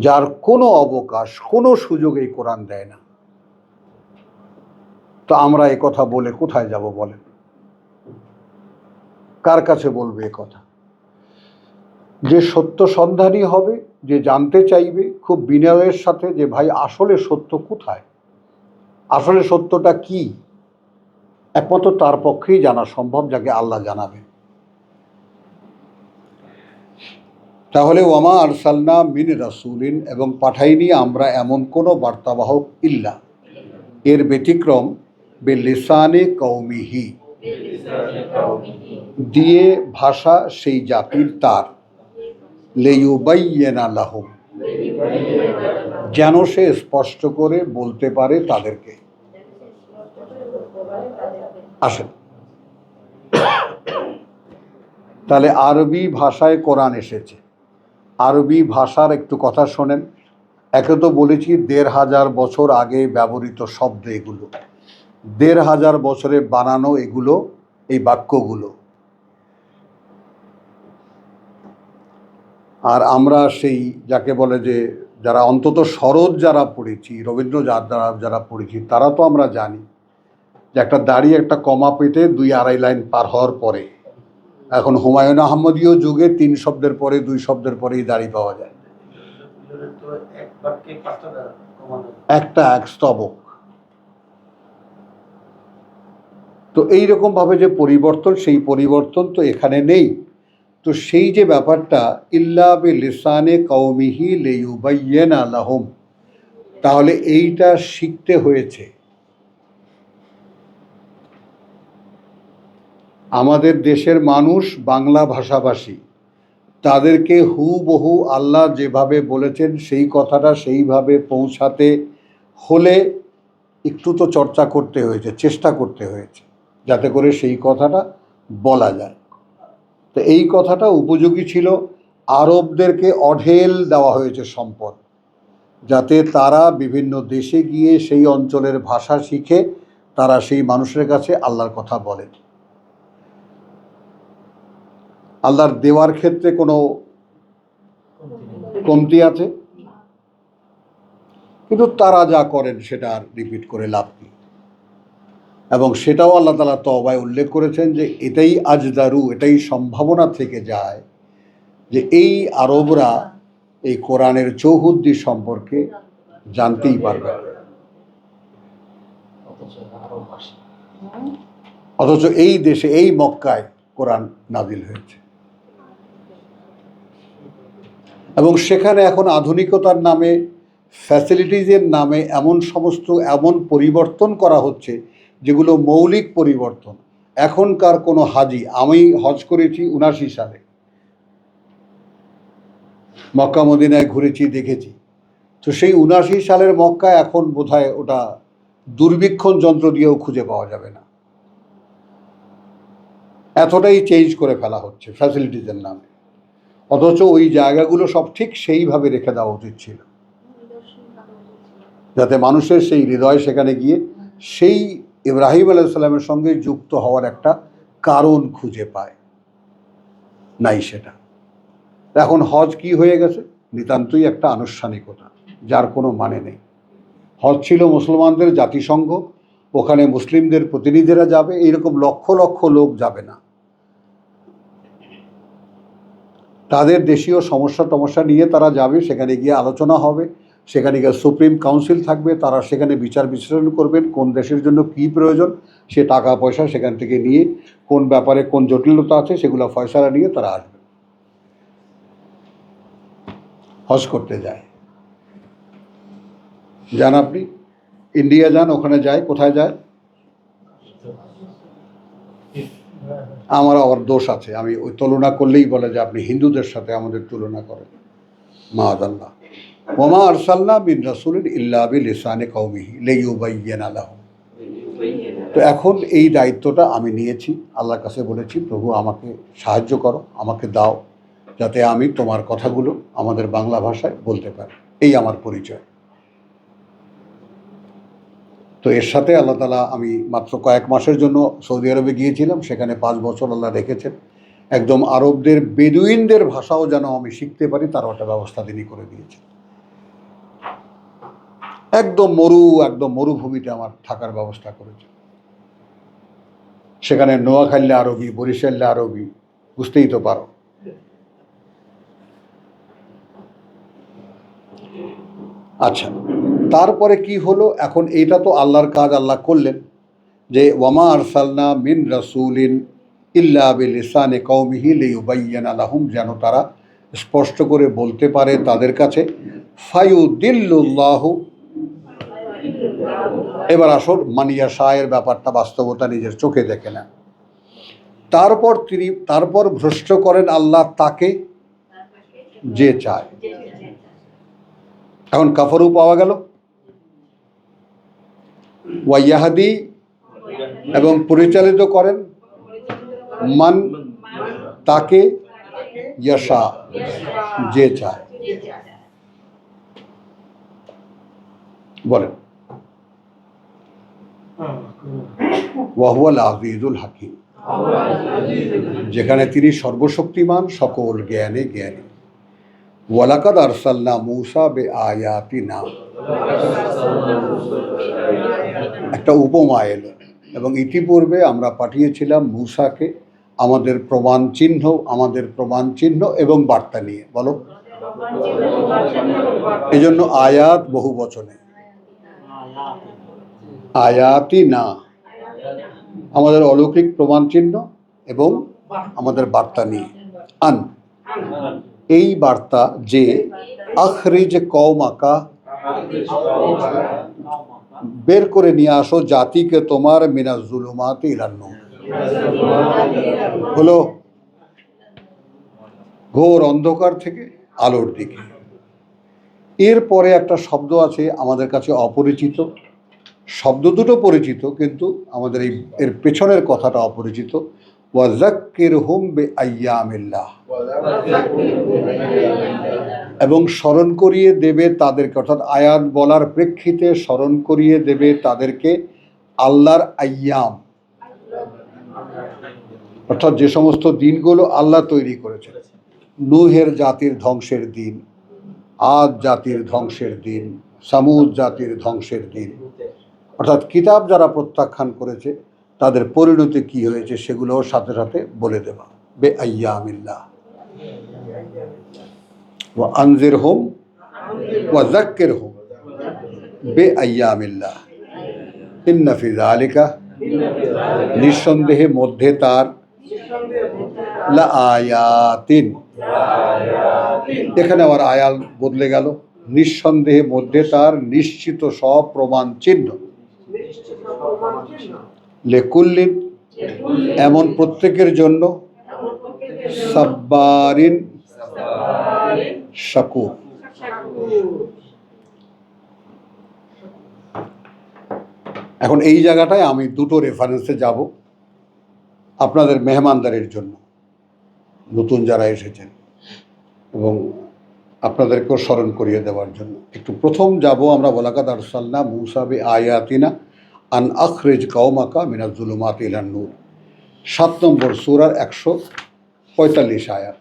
যার কোনো অবকাশ কোনো সুযোগ এই কোরআন দেয় না। তো আমরা এ কথা বলে কোথায় যাব বলেন? কার কাছে বলবে এ কথা? যে সত্য সন্ধানী হবে, যে জানতে চাইবে খুব বিনয়ের সাথে যে ভাই আসলে সত্য কোথায়, আসলে সত্যটা কি, একমাত্র তার পক্ষেই জানা সম্ভব, যাকে আল্লাহ জানাবেন। তাহলে ওয়ামা আরসালনা মিন রাসূলিন, এবং পাঠাইনি আমরা এমন কোনো বার্তাবাহক ইল্লা, এর ব্যতিক্রম বিলিসানে কওমিহি, দিয়ে ভাষা সেই জাতির তার, লিয়ুবাইয়িনা লাহুম, যেন সে স্পষ্ট করে বলতে পারে তাদেরকে। আসেন, তাহলে আরবি ভাষায় কোরআন এসেছে। আরবি ভাষার একটু কথা শোনেন। একে তো বলেছি ১৫০০ বছর আগে ব্যবহৃত শব্দ এগুলো, ১৫০০ বছরে বানানো এগুলো, এই বাক্যগুলো। আর আমরা সেই যাকে বলে যে যারা অন্তত সরোদ যারা পড়েছি, রবীন্দ্র যারা পড়েছি, তারা তো আমরা জানি যে একটা দাড়ি একটা কমা পেতে ২-২.৫ লাইন পার হওয়ার পরে, এখন হুমায়ুন আহমদীয় যুগে ৩ শব্দের পরে 2 শব্দের পরেই দাড়ি পাওয়া যায়, একটা এক স্তবক। তো এইরকম ভাবে যে পরিবর্তন, সেই পরিবর্তন তো এখানে নেই। তো সেই যে ব্যাপারটা ইল্লা বিলিসানে কওমিহি লিয়ুবাইয়িনা লাহুম, তাহলে এইটা শিখতে হয়েছে। আমাদের দেশের মানুষ বাংলা ভাষাভাষী, তাদেরকে হুবহু আল্লাহ যেভাবে বলেছেন সেই কথাটা সেইভাবে পৌঁছাতে হলে একটু তো চর্চা করতে হয়েছে, চেষ্টা করতে হয়েছে, যাতে করে সেই কথাটা বলা যায়। তো এই কথাটা উপযোগী ছিল। আরবদেরকে অঢেল দেওয়া হয়েছে সম্পদ, যাতে তারা বিভিন্ন দেশে গিয়ে সেই অঞ্চলের ভাষা শিখে তারা সেই মানুষের কাছে আল্লাহর কথা বলেন। আল্লাহর দেওয়ার ক্ষেত্রে কোনো কমতি আছে? কিন্তু তারা যা করেন সেটা আর রিপিট করে লাভ নেই। এবং সেটাও আল্লাহ তাআলা তওবায় উল্লেখ করেছেন যে এটাই আজদারু, এটাই সম্ভাবনা থেকে যায় যে এই আরবরা এই কোরআনের চৌহুদ্দি সম্পর্কে জানতেই পারবে না, অথচ এই দেশে এই মক্কায় কোরআন নাজিল হয়েছে। এবং সেখানে এখন আধুনিকতার নামে, ফ্যাসিলিটিজের নামে এমন পরিবর্তন করা হচ্ছে যেগুলো মৌলিক পরিবর্তন। এখনকার কোনো হাজি, আমি হজ করেছি ৭৯ সালে, মক্কা মদিনায় ঘুরেছি, দেখেছি। তো সেই ৭৯ সালের মক্কা এখন বোধহয় ওটা দূরবীক্ষণ যন্ত্র দিয়েও খুঁজে পাওয়া যাবে না, এতটাই চেঞ্জ করে ফেলা হচ্ছে ফ্যাসিলিটিজের নামে। অথচ ওই জায়গাগুলো সব ঠিক সেইভাবে রেখে দেওয়া উচিত ছিল, যাতে মানুষের সেই হৃদয় সেখানে গিয়ে সেই ইব্রাহিম আলাইহিস সালামের সঙ্গে যুক্ত হওয়ার একটা কারণ খুঁজে পায়। নাই সেটা। এখন হজ কি হয়ে গেছে? নিতান্তই একটা আনুষ্ঠানিকতা, যার কোনো মানে নেই। হজ ছিল মুসলমানদের জাতিসংঘ, ওখানে মুসলিমদের প্রতিনিধিরা যাবে, এইরকম লক্ষ লক্ষ লোক যাবে না। তাদের দেশীয় সমস্যা নিয়ে তারা যাবে, সেখানে গিয়ে আলোচনা হবে, সেখানে গিয়ে সুপ্রিম কাউন্সিল থাকবে, তারা সেখানে বিচার বিশ্লেষণ করবেন কোন দেশের জন্য কী প্রয়োজন, সে টাকা পয়সা সেখান থেকে নিয়ে কোন ব্যাপারে কোন জটিলতা আছে সেগুলো ফয়সালা নিয়ে তারা আসবে, হজ করতে যায়। যান আপনি ইন্ডিয়া যান, ওখানে যায়, কোথায় যায়? আমার আবার দোষ আছে, আমি ওই তুলনা করলেই বলে যে আপনি হিন্দুদের সাথে আমাদের তুলনা করেন। মাআযাল্লাহ। ওমা আরসালনা বিন রাসূলিন ইল্লা বিলিসানি কওমিহি লিইয়ুবাইয়িনা লাহুম। তো এখন এই দায়িত্বটা আমি নিয়েছি, আল্লাহর কাছে বলেছি প্রভু আমাকে সাহায্য করো, আমাকে দাও, যাতে আমি তোমার কথাগুলো আমাদের বাংলা ভাষায় বলতে পারি। এই আমার পরিচয়। তো এর সাথে আল্লাহ তাআলা, আমি মাত্র কয়েক মাসের জন্য সৌদি আরবে গিয়েছিলাম, সেখানে 5 বছর আল্লাহ রেখেছেন। একদম আরবদের বেদুইনদের ভাষাও যেন আমি শিখতে পারি, তারও একটা ব্যবস্থা তিনি করে দিয়েছেন। একদম মরুভূমিতে আমার থাকার ব্যবস্থা করেছে। সেখানে নোয়াখালী আরবি, বরিশালে আরবি, বুঝতেই তো পারো। আচ্ছা, তারপরে কি হলো? এখন এইটা তো আল্লাহর কাজ, আল্লাহ করলেন যে ওয়ামা আরসালনা মিন রাসূলিন ইল্লা বিলিসানি কওমিহি লিয়ুবাইয়িনা লাহুম, যেন তারা স্পষ্ট করে বলতে পারে তাদের কাছে। ফায়ুদিল্লুল্লাহু, এবার আসল মানিয়া শায়ের ব্যাপারটা, বাস্তবতা নিজের চোখে দেখে না। তারপর ভ্রষ্ট করেন আল্লাহ তাকে যে চায়। এখন কাফারু পাওয়া গেল, ওয়াইয়াহাদি, এবং পরিচালিত করেন মান, তাকে, ইয়াশা, যে চায়। বলেন ওয়াহুয়াল আজিজুল হাকিম, যেখানে তিনি সর্বশক্তিমান, সকল জ্ঞানে জ্ঞানী। ওয়ালাকাদ আরসালনা মূসা বিআয়াতিনা, একটা উপমা এলো, এবং ইতিপূর্বে আমরা পাঠিয়েছিলাম মূসাকে আমাদের প্রমাণ চিহ্ন এবং বার্তা নিয়ে। বলো, এজন্য আয়াত বহু বচনে, আয়াতি না, আমাদের অলৌকিক প্রমাণ চিহ্ন এবং আমাদের বার্তা নিয়ে। আন, এই বার্তা যে আখরিজ কওমাকা, বের করে নিয়ে আসো জাতিকে তোমার, মিনাজ জুলুমাতি ইলান নূর, হলো ঘোর অন্ধকার থেকে আলোর দিকে। এরপরে একটা শব্দ আছে আমাদের কাছে অপরিচিত, শব্দ দুটো পরিচিত, কিন্তু আমাদের এর পেছনের কথাটা অপরিচিত। ওয়াযাক্কিরহুম বিআইয়ামিল্লাহ, এবং স্মরণ করিয়ে দেবে তাদেরকে, অর্থাৎ আয়াত বলার প্রেক্ষিতে স্মরণ করিয়ে দেবে তাদেরকে আল্লাহর আইয়াম, অর্থাৎ যে সমস্ত দিনগুলো আল্লাহ তৈরি করেছেন। নূহের জাতির ধ্বংসের দিন, আদ জাতির ধ্বংসের দিন, সামুদ জাতির ধ্বংসের দিন, অর্থাৎ কিতাব যারা প্রত্যাখ্যান করেছে তাদের পরিণতি কি হয়েছে সেগুলোও সাথে সাথে বলে দেওয়া। বিআইয়ামিল্লাহ ওয়া আনজিরহুম ওয়া যাক্কিরহুম বিআইয়ামিল্লাহ ইন্না ফি যালিকা, নিঃসন্দেহে মধ্যে তার, লা আয়াতিন, এখানে আবার আয়াল বদলে গেল, নিঃসন্দেহে মধ্যে তার নিশ্চিত সব প্রমাণ চিহ্ন। লেকুল্লিন, এমন প্রত্যেকের জন্য, সাব্বারিন, শাকুর। এখন এই জায়গাটায় আমি দুটো রেফারেন্সে যাব আপনাদের মেহমানদারির জন্য, নতুন যারা এসেছেন, এবং আপনাদেরকেও স্মরণ করিয়ে দেওয়ার জন্য। একটু প্রথম যাব আমরা, ওয়ালাকাদ আরসালনা মূসা বিআয়াতিনা আন আখরিজ কওমাকা মিনাজ জুলুমাতি ইলান নূর, 7 নম্বর সূরার 145 আয়াত।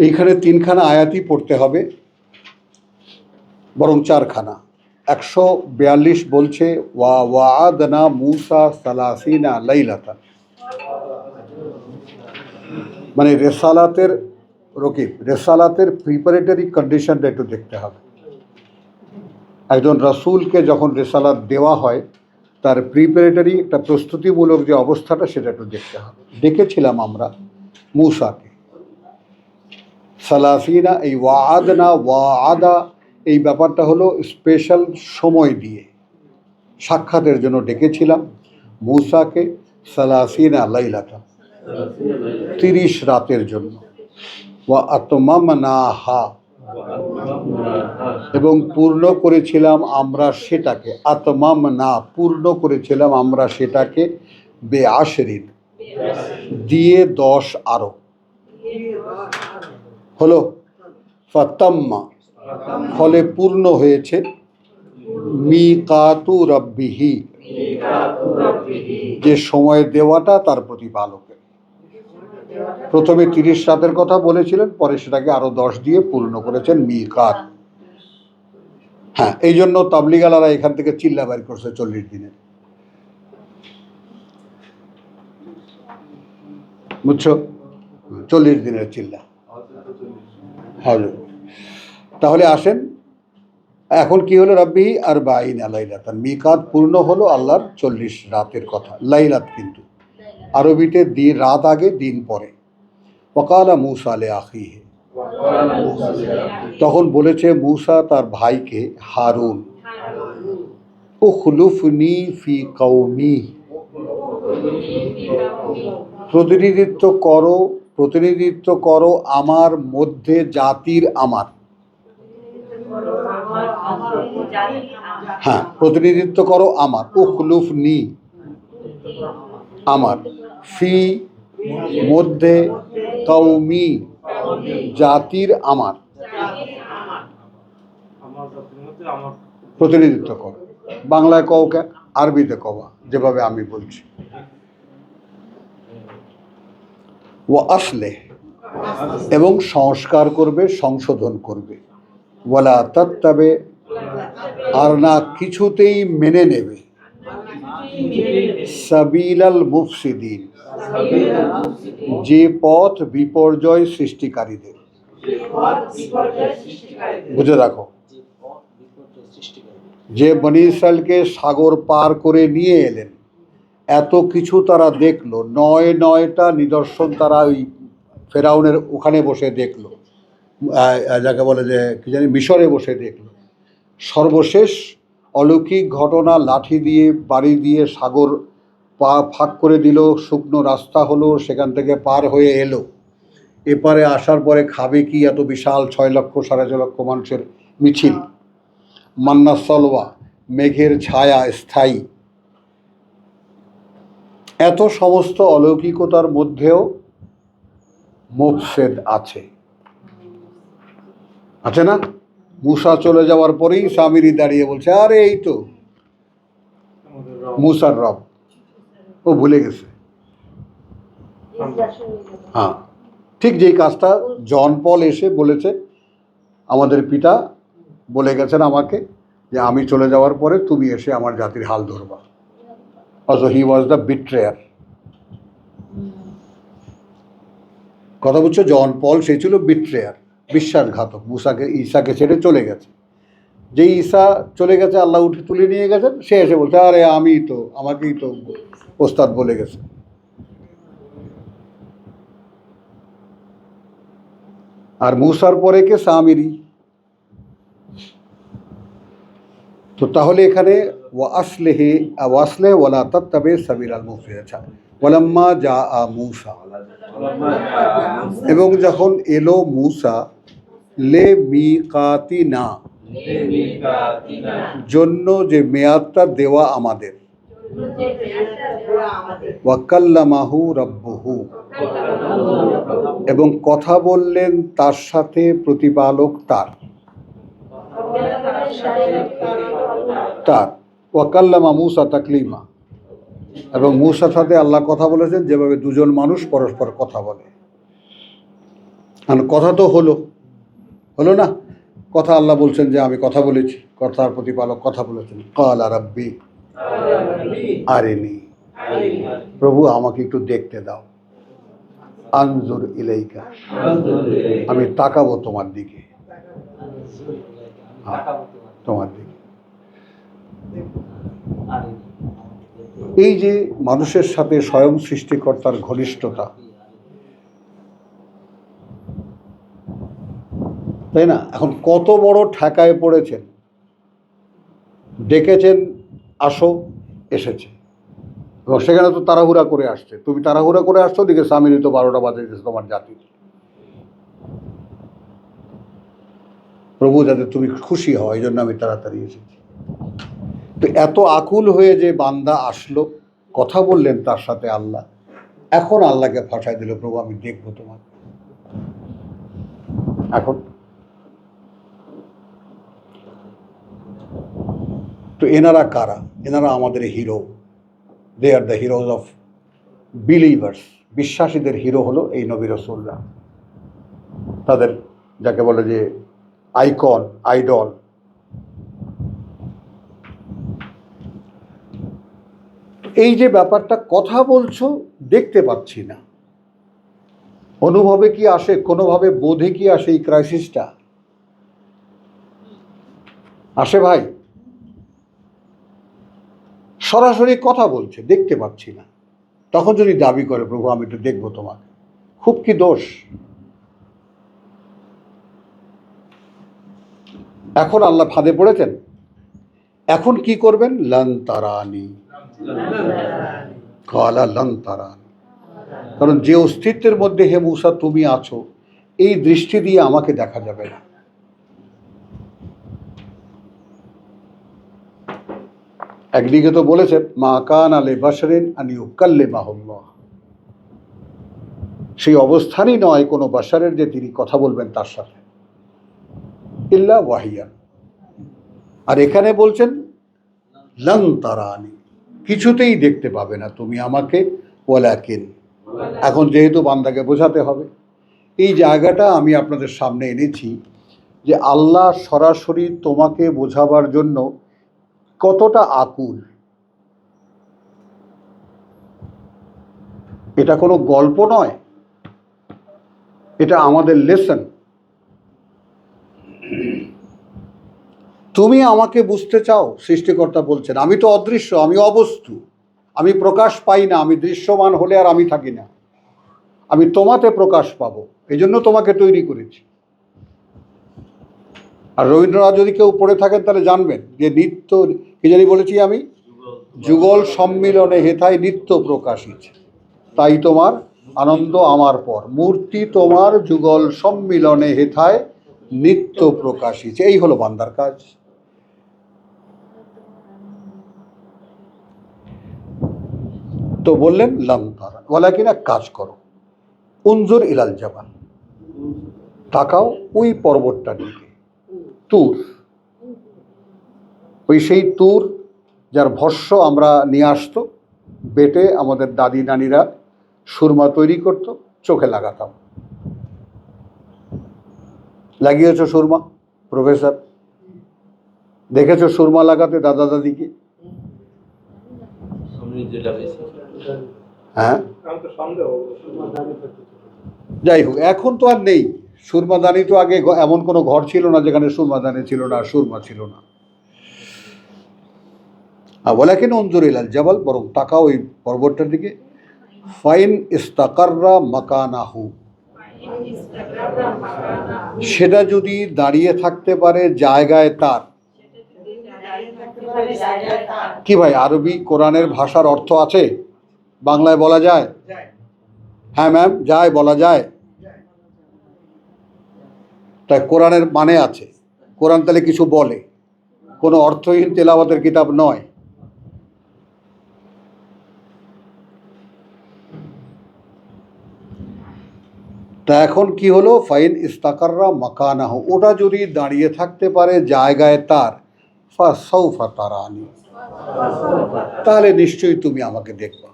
এইখানে 3খানা আয়াতই পড়তে হবে, বরং 4খানা। 142 বলছে ওয়াআদনা মূসা সালাসিনা লাইলাতান, মানে রেসালাতের প্রিপারেটরি কন্ডিশনটা একটু দেখতে হবে। একজন রাসূলকে যখন রেসালাত দেওয়া হয় তার প্রিপারেটরি একটা প্রস্তুতিমূলক যে অবস্থাটা, সেটা একটু দেখতে হবে। দেখেছিলাম আমরা মূসাকে, সালাসিনা, এই ওয়াআদনা, ওয়াআদা, এই ব্যাপারটা হলো স্পেশাল সময় দিয়ে সাক্ষাতের জন্য ডেকেছিলাম মূসাকে, সালাসিনা লাইলাতা, 30 রাতের জন্য। ওয়া আতমামনাহা, এবং পূর্ণ করেছিলাম আমরা সেটাকে, আতমামনা, পূর্ণ করেছিলাম আমরা সেটাকে, বেআশরিন, দিয়ে 10 আরো হলো, ফাতাম্মা, ফলে পূর্ণ হয়েছে, মিকাতু রাব্বিহি, যে সময় দেওয়াটা তার প্রতিপালকের। প্রথমে 30 রাতের কথা বলেছিলেন, পরে সেটাকে আরো 10 দিয়ে পূর্ণ করেছেন মিকাত। হ্যাঁ, এই জন্য তাবলিগালারা এখান থেকে চিল্লা বাইর করছে 40 দিনের, বুঝছো? 40 দিনের চিল্লা। হ্যাঁ, তাহলে আসেন, এখন কি হলো? রাব্বিহি আরবাঈনা লাইলাতান, মিকাত পূর্ণ হলো আল্লাহর 40 রাতের কথা। লাইলাত কিন্তু আরবিতে দিন, রাত আগে দিন পরে। ওয়াকালা মূসা লিআখিহি, তখন বলেছে মূসা তার ভাইকে হারুন, উখলুফনি ফি কওমি, প্রতিনিধিত্ব করো আমার মধ্যে জাতির আমার। হ্যাঁ, প্রতিনিধিত্ব করো আমার, উখলুফনি আমার, ফি মধ্যে, কওমি জাতির আমার, প্রতিনিধিত্ব করো। বাংলায় কও কে, আরবিতে কওয়া, যেভাবে আমি বলছি। ওয়া আসলে, এবং সংস্কার করবে, সংশোধন করবে। ওয়ালা তাত্তাবে, আর না কিছুতেই মেনে নেবে, সাবিলাল মুফসিদিন, যে পথ বিপর্যয় সৃষ্টিকারীদের। বুঝে রাখো, যে বনি ইসরাইলকে সাগর পার করে নিয়ে এলেন, এত কিছু তারা দেখলো, 9টা নিদর্শন তারা ওই ফেরাউনের ওখানে বসে দেখলো, যাকে বলে যে কি জানি, মিশরে বসে দেখলো। সর্বশেষ অলৌকিক ঘটনা, লাঠি দিয়ে বাড়ি দিয়ে সাগর ফাঁক করে দিল, শুকনো রাস্তা হলো, সেখান থেকে পার হয়ে এলো। এপারে আসার পরে খাবে কি এত বিশাল 6 লক্ষ 6.5 লক্ষ মানুষের মিছিল। মান্না সলওয়া, মেঘের ছায়া স্থায়ী। এত সমস্ত অলৌকিকতার মধ্যেও মুফসিদ আছে না? মূসা চলে যাওয়ার পরেই সামিরি দাঁড়িয়ে বলছে, আরে এই তো মূসার রব, ও ভুলে গেছে। হ্যাঁ, ঠিক যেই কাজটা জন পল এসে বলেছে, আমাদের পিতা বলে গেছেন আমাকে যে আমি চলে যাওয়ার পরে তুমি এসে আমার জাতির হাল ধরবা। অথচ হি ওয়াজ দ্য বিট্রেয়ার। কথা বুঝছো? জন পল সে ছিল বিট্রেয়ার, বিশ্বাসঘাতক। ঈসাকে ছেড়ে চলে গেছে। যেই ঈসা চলে গেছে, আল্লাহ উঠে তুলে নিয়ে গেছেন, সে এসে বলছে, আরে আমাকেই তো ওস্তাদ বলে গেছে। আর মূসার পরে কে? সামিরি। তো তাহলে এখানে ওয়াসলেহে ওয়ালা তাত্তাবে সাবিলাল মুফসিদিন, ওয়ালাম্মা জাআ মূসা, এবং যখন এলো মূসা, লে মিকাতিনা, জন্য যে মেয়াদটা দেওয়া আমাদের, ওয়া কাল্লামাহু রাব্বুহু, এবং কথা বললেন তার সাথে প্রতিপালক তার। ওয়া কাল্লামা মূসা তাকলিমা, এবং মূসার সাথে আল্লাহ কথা বলেছেন যেভাবে দুজন মানুষ পরস্পর কথা বলে। কথা তো হলো না? কথা আল্লাহ বলছেন যে আমি কথা বলেছি, কথার প্রতিপালক কথা বলেছেন। ক্বালা রাব্বি আরিনি, প্রভু আমাকে একটু দেখতে দাও। আনজুর ইলাইকা, আমি তাকাবো তোমার দিকে, তোমার দিকে। এই যে মানুষের সাথে স্বয়ং সৃষ্টিকর্তার ঘনিষ্ঠতা, তাই না? এখন কত বড় ঠেকায় পড়েছেন, ডেকেছেন আসো, এসেছে, এবং সেখানে তো তাড়াহুড়া করে আসছে, তুমি তাড়াহুড়া করে আসছো, ওদিকে স্বামীরই তো 12টা বাজে গেছে তোমার জাতি। প্রভু যাতে তুমি খুশি হও এই জন্য আমি তাড়াতাড়ি এসেছি। তো এত আকুল হয়ে যে বান্দা আসলো, কথা বললেন তার সাথে আল্লাহ, এখন আল্লাহকে ফাঁসাই দিল, প্রভু আমি দেখবো তোমাকে। এখন তো এনারা কারা? এনারা আমাদের hero. They are the heroes of believers. বিশ্বাসীদের হিরো হলো এই নবী রাসূলরা। তাদের যাকে বলে যে আইকন, আইডল। এই যে ব্যাপারটা, কথা বলছো দেখতে পাচ্ছি না, অনুভবে কি আসে, কোনোভাবে বোধে কি আসে? এই ক্রাইসিসটা আসে ভাই। সরাসরি কথা বলছে, দেখতে পাচ্ছি না, তখন যদি দাবি করে প্রভু আমি একটু দেখবো তোমাকে, খুব কি দোষ? এখন আল্লাহ ফাঁদে পড়েছেন। এখন কি করবেন? লান তারানি, কালা লান তারানি। কারণ যে অস্তিত্বের মধ্যে হে মূসা তুমি আছো, এই দৃষ্টি দিয়ে আমাকে দেখা যাবে না। একদিকে তো বলেছেন মা কান আলে বাশারিন আন ইউকাল্লিমাহুল্লাহ, সেই অবস্থানই নয় কোনো বাশারের যে তিনি কথা বলবেন তার সাথে, ইল্লা ওয়াহিয়ান। আর এখানে বলছেন লান তারানি, কিছুতেই দেখতে পাবে না তুমি আমাকে, ওয়ালাকিন। এখন যেহেতু বান্দাকে বোঝাতে হবে, এই জায়গাটা আমি আপনাদের সামনে এনেছি যে আল্লাহ সরাসরি তোমাকে বোঝাবার জন্য কতটা আকুল। এটা কোনো গল্প নয়, এটা আমাদের লেসন। তুমি আমাকে বুঝতে চাও, সৃষ্টিকর্তা বলছেন আমি তো অদৃশ্য, আমি অবস্তু, আমি প্রকাশ পাই না, আমি দৃশ্যমান হলে আর আমি থাকি না, আমি তোমাতে প্রকাশ পাবো, এই জন্য তোমাকে তৈরি করেছি। আর রবীন্দ্রনাথ যদি কেউ পড়ে থাকেন তাহলে জানবেন যে নিত্য, কি জানি বলেছি আমি, যুগল সম্মিলনে হেথায় নিত্য প্রকাশিত, তাই তোমার আনন্দ আমার পর, মূর্তি তোমার যুগল সম্মিলনে হেথায় নিত্য প্রকাশিত। এই হলো বান্দার কাজ। তো বললেন লাম তারা, বলা কিনা কাজ করো, উনজুর ইলাল জাবাল, তাকাও ওই পর্বতটার দিকে, তুর, ওই সেই তুর যার ভস্য আমরা নিয়ে আসতো, বেটে আমাদের দাদি নানিরা সুরমা তৈরি করত, চোখে লাগাতাম। লাগিয়েছ সুরমা প্রফেসর? দেখেছো সুরমা লাগাতে দাদা দাদিকে? হ্যাঁ, যাই হোক, এখন তো আর নেই সুরমাদানি। তো আগে এমন কোনো ঘর ছিল না যেখানে সুরমাদানি ছিল না, সুরমা ছিল না। ওয়ালাকিন উনজুর ইলাল জাবাল, বরং তাকাও ওই পর্বতটার দিকে, ফাইন ইস্তাকাররা মাকানাহু, সেটা যদি দাঁড়িয়ে থাকতে পারে জায়গায় তার। কি ভাই, আরবি কোরআনের ভাষার অর্থ আছে, বাংলায় বলা যায়? হ্যাঁ ম্যাম, যায়, বলা যায়। তাই কোরআনের মানে আছে, কোরআন তাহলে কিছু বলে, কোনো অর্থহীন তেলাওয়াতের কিতাব নয়। তা এখন কি হলো? ফাইন ইস্তাকাররা মাকানাহু, ওটা যদি দাঁড়িয়ে থাকতে পারে জায়গায় তার, ফাসাউফা তারানি, তাহলে নিশ্চয়ই তুমি আমাকে দেখবা।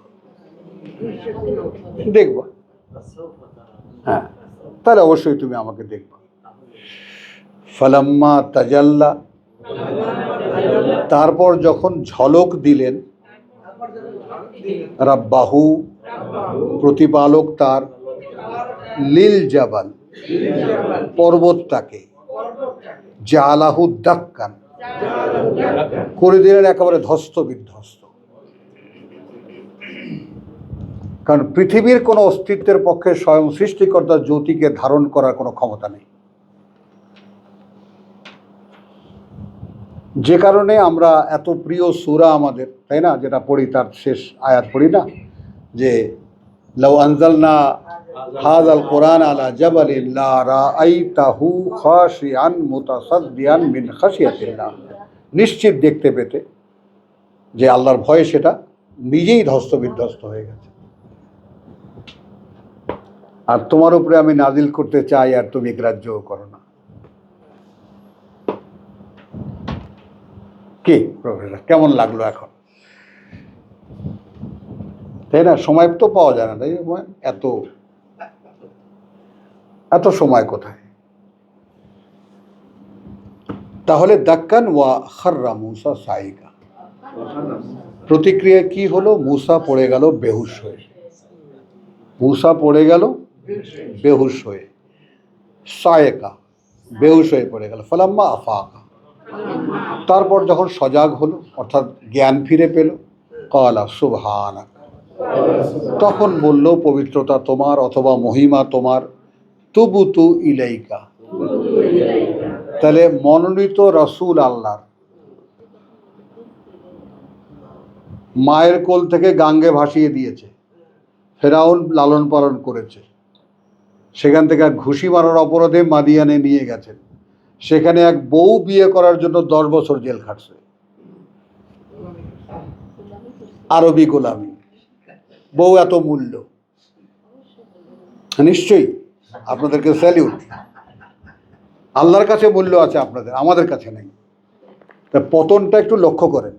দেখবা, হ্যাঁ, তাহলে অবশ্যই তুমি আমাকে দেখবা। ফালাম্মা তাজাল্লা, তারপর যখন ঝলক দিলেন, রাব্বাহু, প্রতিপালক তার, লিল জাবাল, পর্বতটাকে, জালাহু দাক্কান, করে দিলেন একেবারে ধ্বস্ত বিধ্বস্ত। কারণ পৃথিবীর কোনো অস্তিত্বের পক্ষে স্বয়ং সৃষ্টিকর্তার জ্যোতিকে ধারণ করার কোনো ক্ষমতা নেই। যে কারণে আমরা এত প্রিয় সূরা আমাদের, তাই না, যেটা পড়ি তার শেষ আয়াত পড়ি না, যে লাউ আনজালনা হাযাল কোরআন আলা জাবালিন লা রাআইতাহু খাশিআন মুতাসাদ্দিয়ান মিন খাশিয়াতিল্লাহ। নিশ্চিত দেখতে পেতে যে আল্লাহর ভয়ে সেটা নিজেই ধ্বস্ত বিধ্বস্ত হয়ে গেছে। আর তোমার উপরে আমি নাজিল করতে চাই আর তুমি গ্রাহ্যও করো না। কি প্রফেসর, কেমন লাগলো এখন? তাই না, সময় তো পাওয়া যায় না, তাই এত এত সময় কোথায়? তাহলে দাক্কান ওয়া খাররা মূসা সাইকা, প্রতিক্রিয়া কি হলো? মূসা পড়ে গেল বেহুশ হয়ে। মূসা পড়ে গেল বেহুশ হয়ে, সায়েকা, বেহুশ হয়ে পড়ে গেল। ফালাম্মা আফাকা, তারপর যখন সজাগ হলো, অর্থাৎ জ্ঞান ফিরে পেল, ক্বালা সুবহানাক, তখন বলল পবিত্রতা তোমার অথবা মহিমা তোমার, তুবতু ইলাইকা। তাহলে মনোনীত রাসূল আল্লাহর, মায়ের কোল থেকে গাঙ্গে ভাসিয়ে দিয়েছে, ফেরাউন লালন পালন করেছে, সেখান থেকে এক ঘুষি মারার অপরাধে মাদিয়ানে নিয়ে গেছেন, সেখানে এক বউ বিয়ে করার জন্য 10 বছর জেল খাটছে, আরবি গোলামি, বউ এত মূল্য। নিশ্চয়ই আপনাদেরকে স্যালিউট। আল্লাহর কাছে মূল্য আছে আপনাদের, আমাদের কাছে নেই। তা পতনটা একটু লক্ষ্য করেন।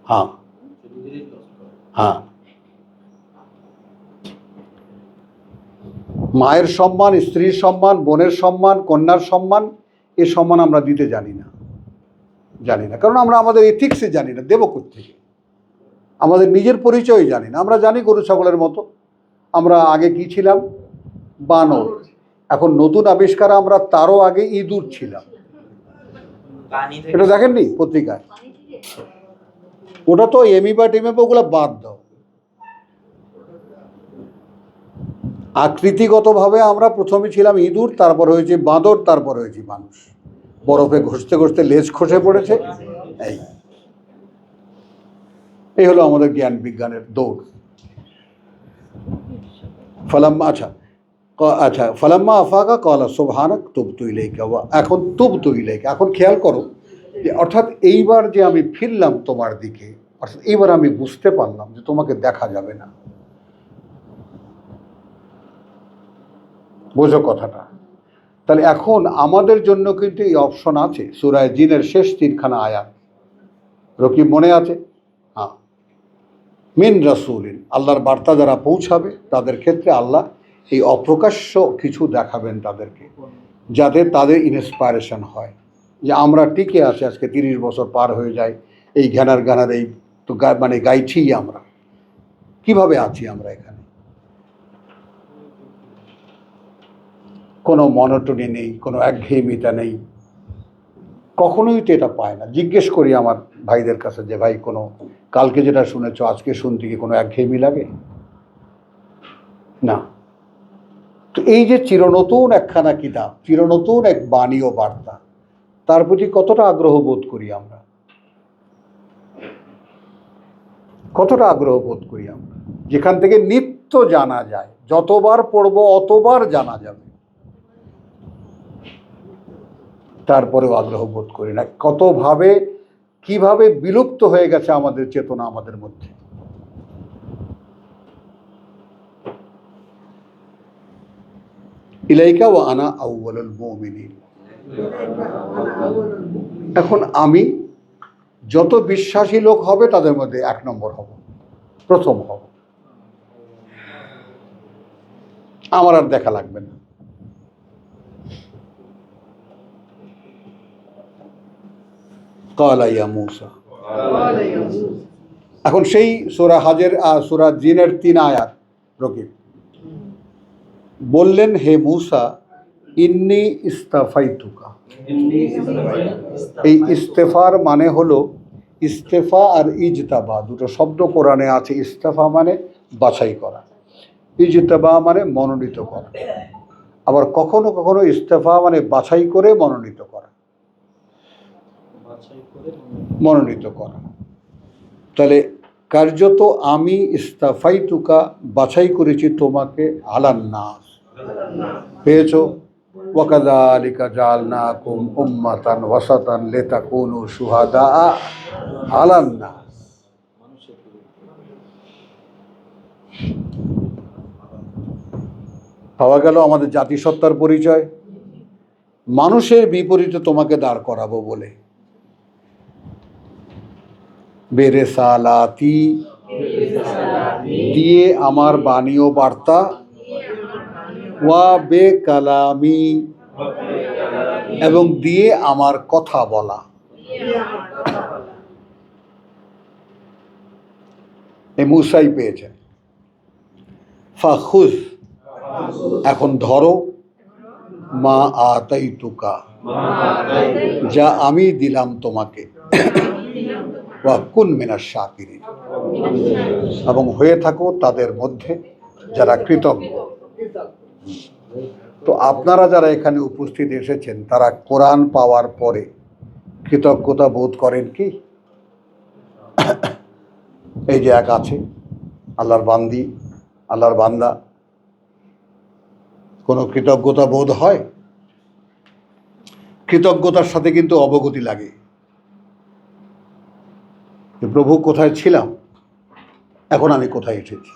হ্যাঁ হ্যাঁ, মায়ের সম্মান, স্ত্রীর সম্মান, বোনের সম্মান, কন্যার সম্মান, এ সম্মান আমরা দিতে জানি না, কারণ আমরা আমাদের এথিক্সে জানি না, দেব কোত্থেকে? আমাদের নিজের পরিচয় জানি না। আমরা জানি গরু ছাগলের মতো, আমরা আগে কি ছিলাম? বানর। এখন নতুন আবিষ্কার, আমরা তারও আগে ইঁদুর ছিলাম। এটা দেখেননি পত্রিকায়? ওটা তো এমিবা টেমিবা, ওগুলো বাদ দাও। আকৃতিগতভাবে আমরা প্রথমে ছিলাম ইঁদুর, তারপর হয়েছে বাঁদর, তারপর হয়েছে মানুষ। বরফে ঘষতে ঘষতে লেজ খসে পড়েছে। এই হলো আমাদের জ্ঞান বিজ্ঞানের দৌড়। ফালাম্মা ফালাম্মা আফাকা ক্বালা সুবহানাক তুবতু ইলাইকা। এখন তুবতু ইলাইকা, এখন খেয়াল করো যে অর্থাৎ এইবার যে আমি ফিরলাম তোমার দিকে, অর্থাৎ এইবার আমি বুঝতে পারলাম যে তোমাকে দেখা যাবে না। বোঝো কথাটা? তাহলে এখন আমাদের জন্য কিন্তু এই অপশন আছে। সূরা জিনের শেষ 3খানা আয়াত রকিব মনে আছে? হ্যাঁ, মিন রাসূলিন, আল্লাহর বার্তা যারা পৌঁছাবে তাদের ক্ষেত্রে আল্লাহ এই অপ্রকাশ্য কিছু দেখাবেন তাদেরকে, যাতে তাদের ইন্সপায়ারেশন হয় যে আমরা টিকে আছি। আজকে 30 বছর পার হয়ে যায়, এই ঘ্যানার এই তো মানে গাইছি আমরা, কিভাবে আছি আমরা এখানে? কোনো মনোটনি নেই, কোনো একঘেয়েমিতা নেই, কখনোই তো এটা পায় না। জিজ্ঞেস করি আমার ভাইদের কাছে যে ভাই, কোনো কালকে যেটা শুনেছো আজকে শুনতে কি কোনো একঘেয়েমি লাগে? না। তো এই যে চিরনতুন একখানা কিতাব, চিরনতুন এক বাণী ও বার্তা, তার প্রতি কতটা আগ্রহ বোধ করি আমরা? কতটা আগ্রহ বোধ করি আমরা? যেখান থেকে নিত্য জানা যায়, যতবার পড়বো অতবার জানা যাবে, তারপরেও আগ্রহ বোধ করি না। কতভাবে, কিভাবে বিলুপ্ত হয়ে গেছে আমাদের চেতনা আমাদের মধ্যে। ইলাইকা ওয়া আনা আউয়ালুল মুমিনিন। এখন আমি যত বিশ্বাসী লোক হবে তাদের মধ্যে 1 নম্বর হব, প্রথম হব। আমার আর দেখা লাগবে না। ক্বালা ইয়া মূসা, এখন সেই সূরা হাজের সূরা জিনের 3 আয়াত রকিব বললেন, হে মূসা, ইন্নী ইস্তাফাইতুকা। এই ইস্তেফার মানে হলো, ইস্তেফা আর ইজতাবা দুটো শব্দ কোরআনে আছে। ইস্তেফা মানে বাছাই করা, ইজতাবা মানে মনোনীত করা। আবার কখনো কখনো ইস্তেফা মানে বাছাই করে মনোনীত করা। বাছাই করে মনোনীত করা। তাহলে কার্যত আমি ইস্তাফাইতুকা বাছাই করেছি তোমাকে আলান নাস, পেয়েছো? ওয়াকাযালিকা জাআলনাকুম উম্মাতান ওয়াসাতান লিতাকুনু শুহাদা আলান নাস। মানুষের পাওয়া গেল আমাদের জাতিসত্তার পরিচয়, মানুষের বিপরীতে তোমাকে দাঁড় করাবো বলে। বেরেসালাতি দিয়ে আমার বাণী ও বার্তা, ওয়া বে কালামি এবং দিয়ে আমার কথা বলা। এ মুসাই পেয়েছেন। ফাখুজ এখন ধরো, মা আতাইতুকা যা আমি দিলাম তোমাকে, ওয়া কুন মিনাশ শাকিরিন এবং হয়ে থাকো তাদের মধ্যে যারা কৃতজ্ঞ। তো আপনারা যারা এখানে উপস্থিত এসেছেন তারা কোরআন পাওয়ার পরে কৃতজ্ঞতা বোধ করেন কি? এই যে এক আছে আল্লাহর বান্দি, আল্লাহর বান্দা, কোনো কৃতজ্ঞতা বোধ হয়? কৃতজ্ঞতার সাথে কিন্তু অবগতি লাগে যে প্রভু কোথায় ছিলাম, এখন আমি কোথায় এসেছি।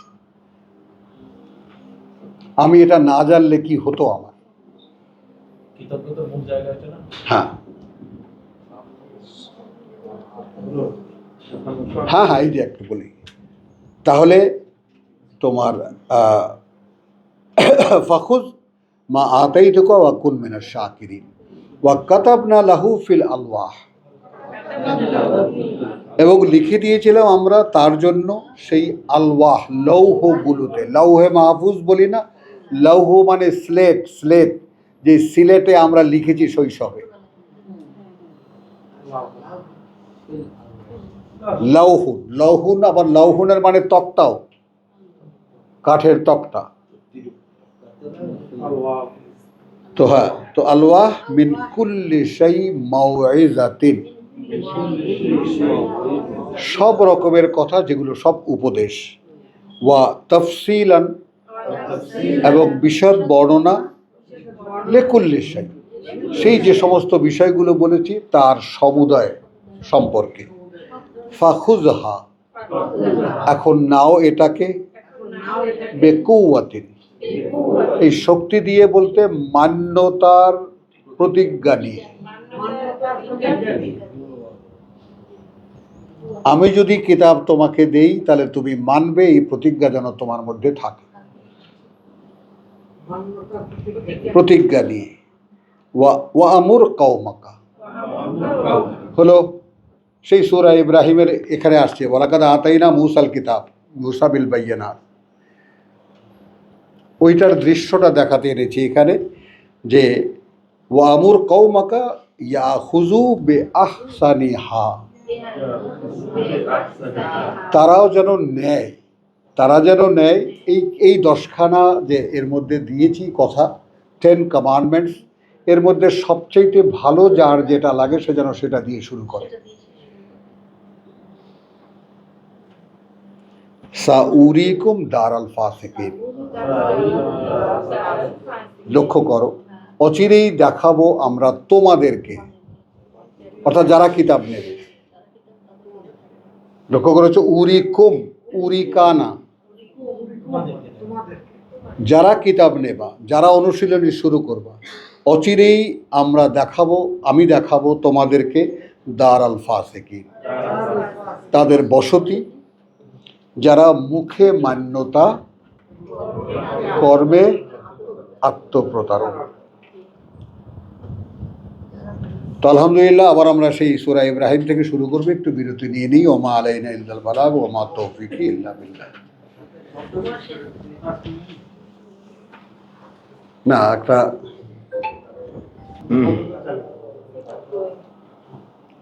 আমি এটা না জানলে কি হতো আমার। কৃতজ্ঞতার মূল জায়গা এটা না। হ্যাঁ হ্যাঁ হ্যাঁ, এই যে একটু বলি তাহলে তোমার ফাখুজ মা আতাইতুকা ওয়া কুন মিনাশ শাকিরিন ওয়া কাতাবনা লাহু ফিল আলওয়াহ এবং লিখে দিয়েছিলাম আমরা তার জন্য সেই আলওয়াহ লৌহগুলোতে। লৌহে মাহফুজ বলি না, লৌহ মানে স্লেট, স্লেট যে সিলেটে আমরা লিখেছি শৈশবে। লৌহুন, লৌহুন আবার লৌহুনের মানে তক্তাও, কাঠের তক্তা। তো হ্যাঁ, তো আলওয়াহ মিন কুল্লি শাই মাউইজাতিন, সব রকমের কথা যেগুলো সব উপদেশ, ওয়া তাফসিলান এবং বিশদ বর্ণনা, লিকুল্লি শাই সেই যে সমস্ত বিষয়গুলো বলেছি তার সমুদয় সম্পর্কে। ফাখুজহা এখন নাও এটাকে, বেকুওয়াতিন এই শক্তি দিয়ে বলতে মান্যতার প্রতিজ্ঞা নিয়ে। আমি যদি কিতাব তোমাকে দেই তাহলে তুমি মানবে, এই প্রতিজ্ঞা যেন তোমার মধ্যে থাকে। প্রতিজ্ঞা নিয়ে ওয়া আমুর কওমাকা হলো সেই সূরা ইব্রাহিমের এখানে আসছে, ওয়ালাকাদ আতাইনা মূসাল কিতাব মূসা বিল বাইয়িনাত। ওইটার দৃশ্যটা দেখাতে এনেছি এখানে যে ওয়া আমুর কওমাকা ইয়াখুযু বিআহসানিহা, তারাও যেন নেয়, তারা যেন নেয় এই 10খানা যে এর মধ্যে দিয়েছি কথা, 10 কমান্ডমেন্টস, এর মধ্যে সবচেয়ে ভালো যার যেটা লাগে সে যেন সেটা দিয়ে শুরু করে। সাউরিকুম দারাল ফাসিকিন, লক্ষ্য করো, অচিরেই দেখাবো আমরা তোমাদেরকে, অর্থাৎ যারা কিতাব নেবে। লক্ষ্য করেছো, উরিকুম, উরিকানা, যারা কিতাব নেবা, যারা অনুশীলনী শুরু করবা, অচিরেই আমরা দেখাবো, আমি দেখাবো তোমাদেরকে দারাল ফাসিকিন, তাদের বসতি, যারা মুখে মান্যতা, কর্মে আত্মপ্রতারক। তো আলহামদুলিল্লাহ, আবার আমরা সেই সূরা ইব্রাহিম থেকে শুরু করবো। একটু বিরতি নিয়ে নিই। ওমা আলাইনা ইল্লাল বালাগ ওয়া মা তৌফিকি ইল্লা বিল্লাহ। না একটা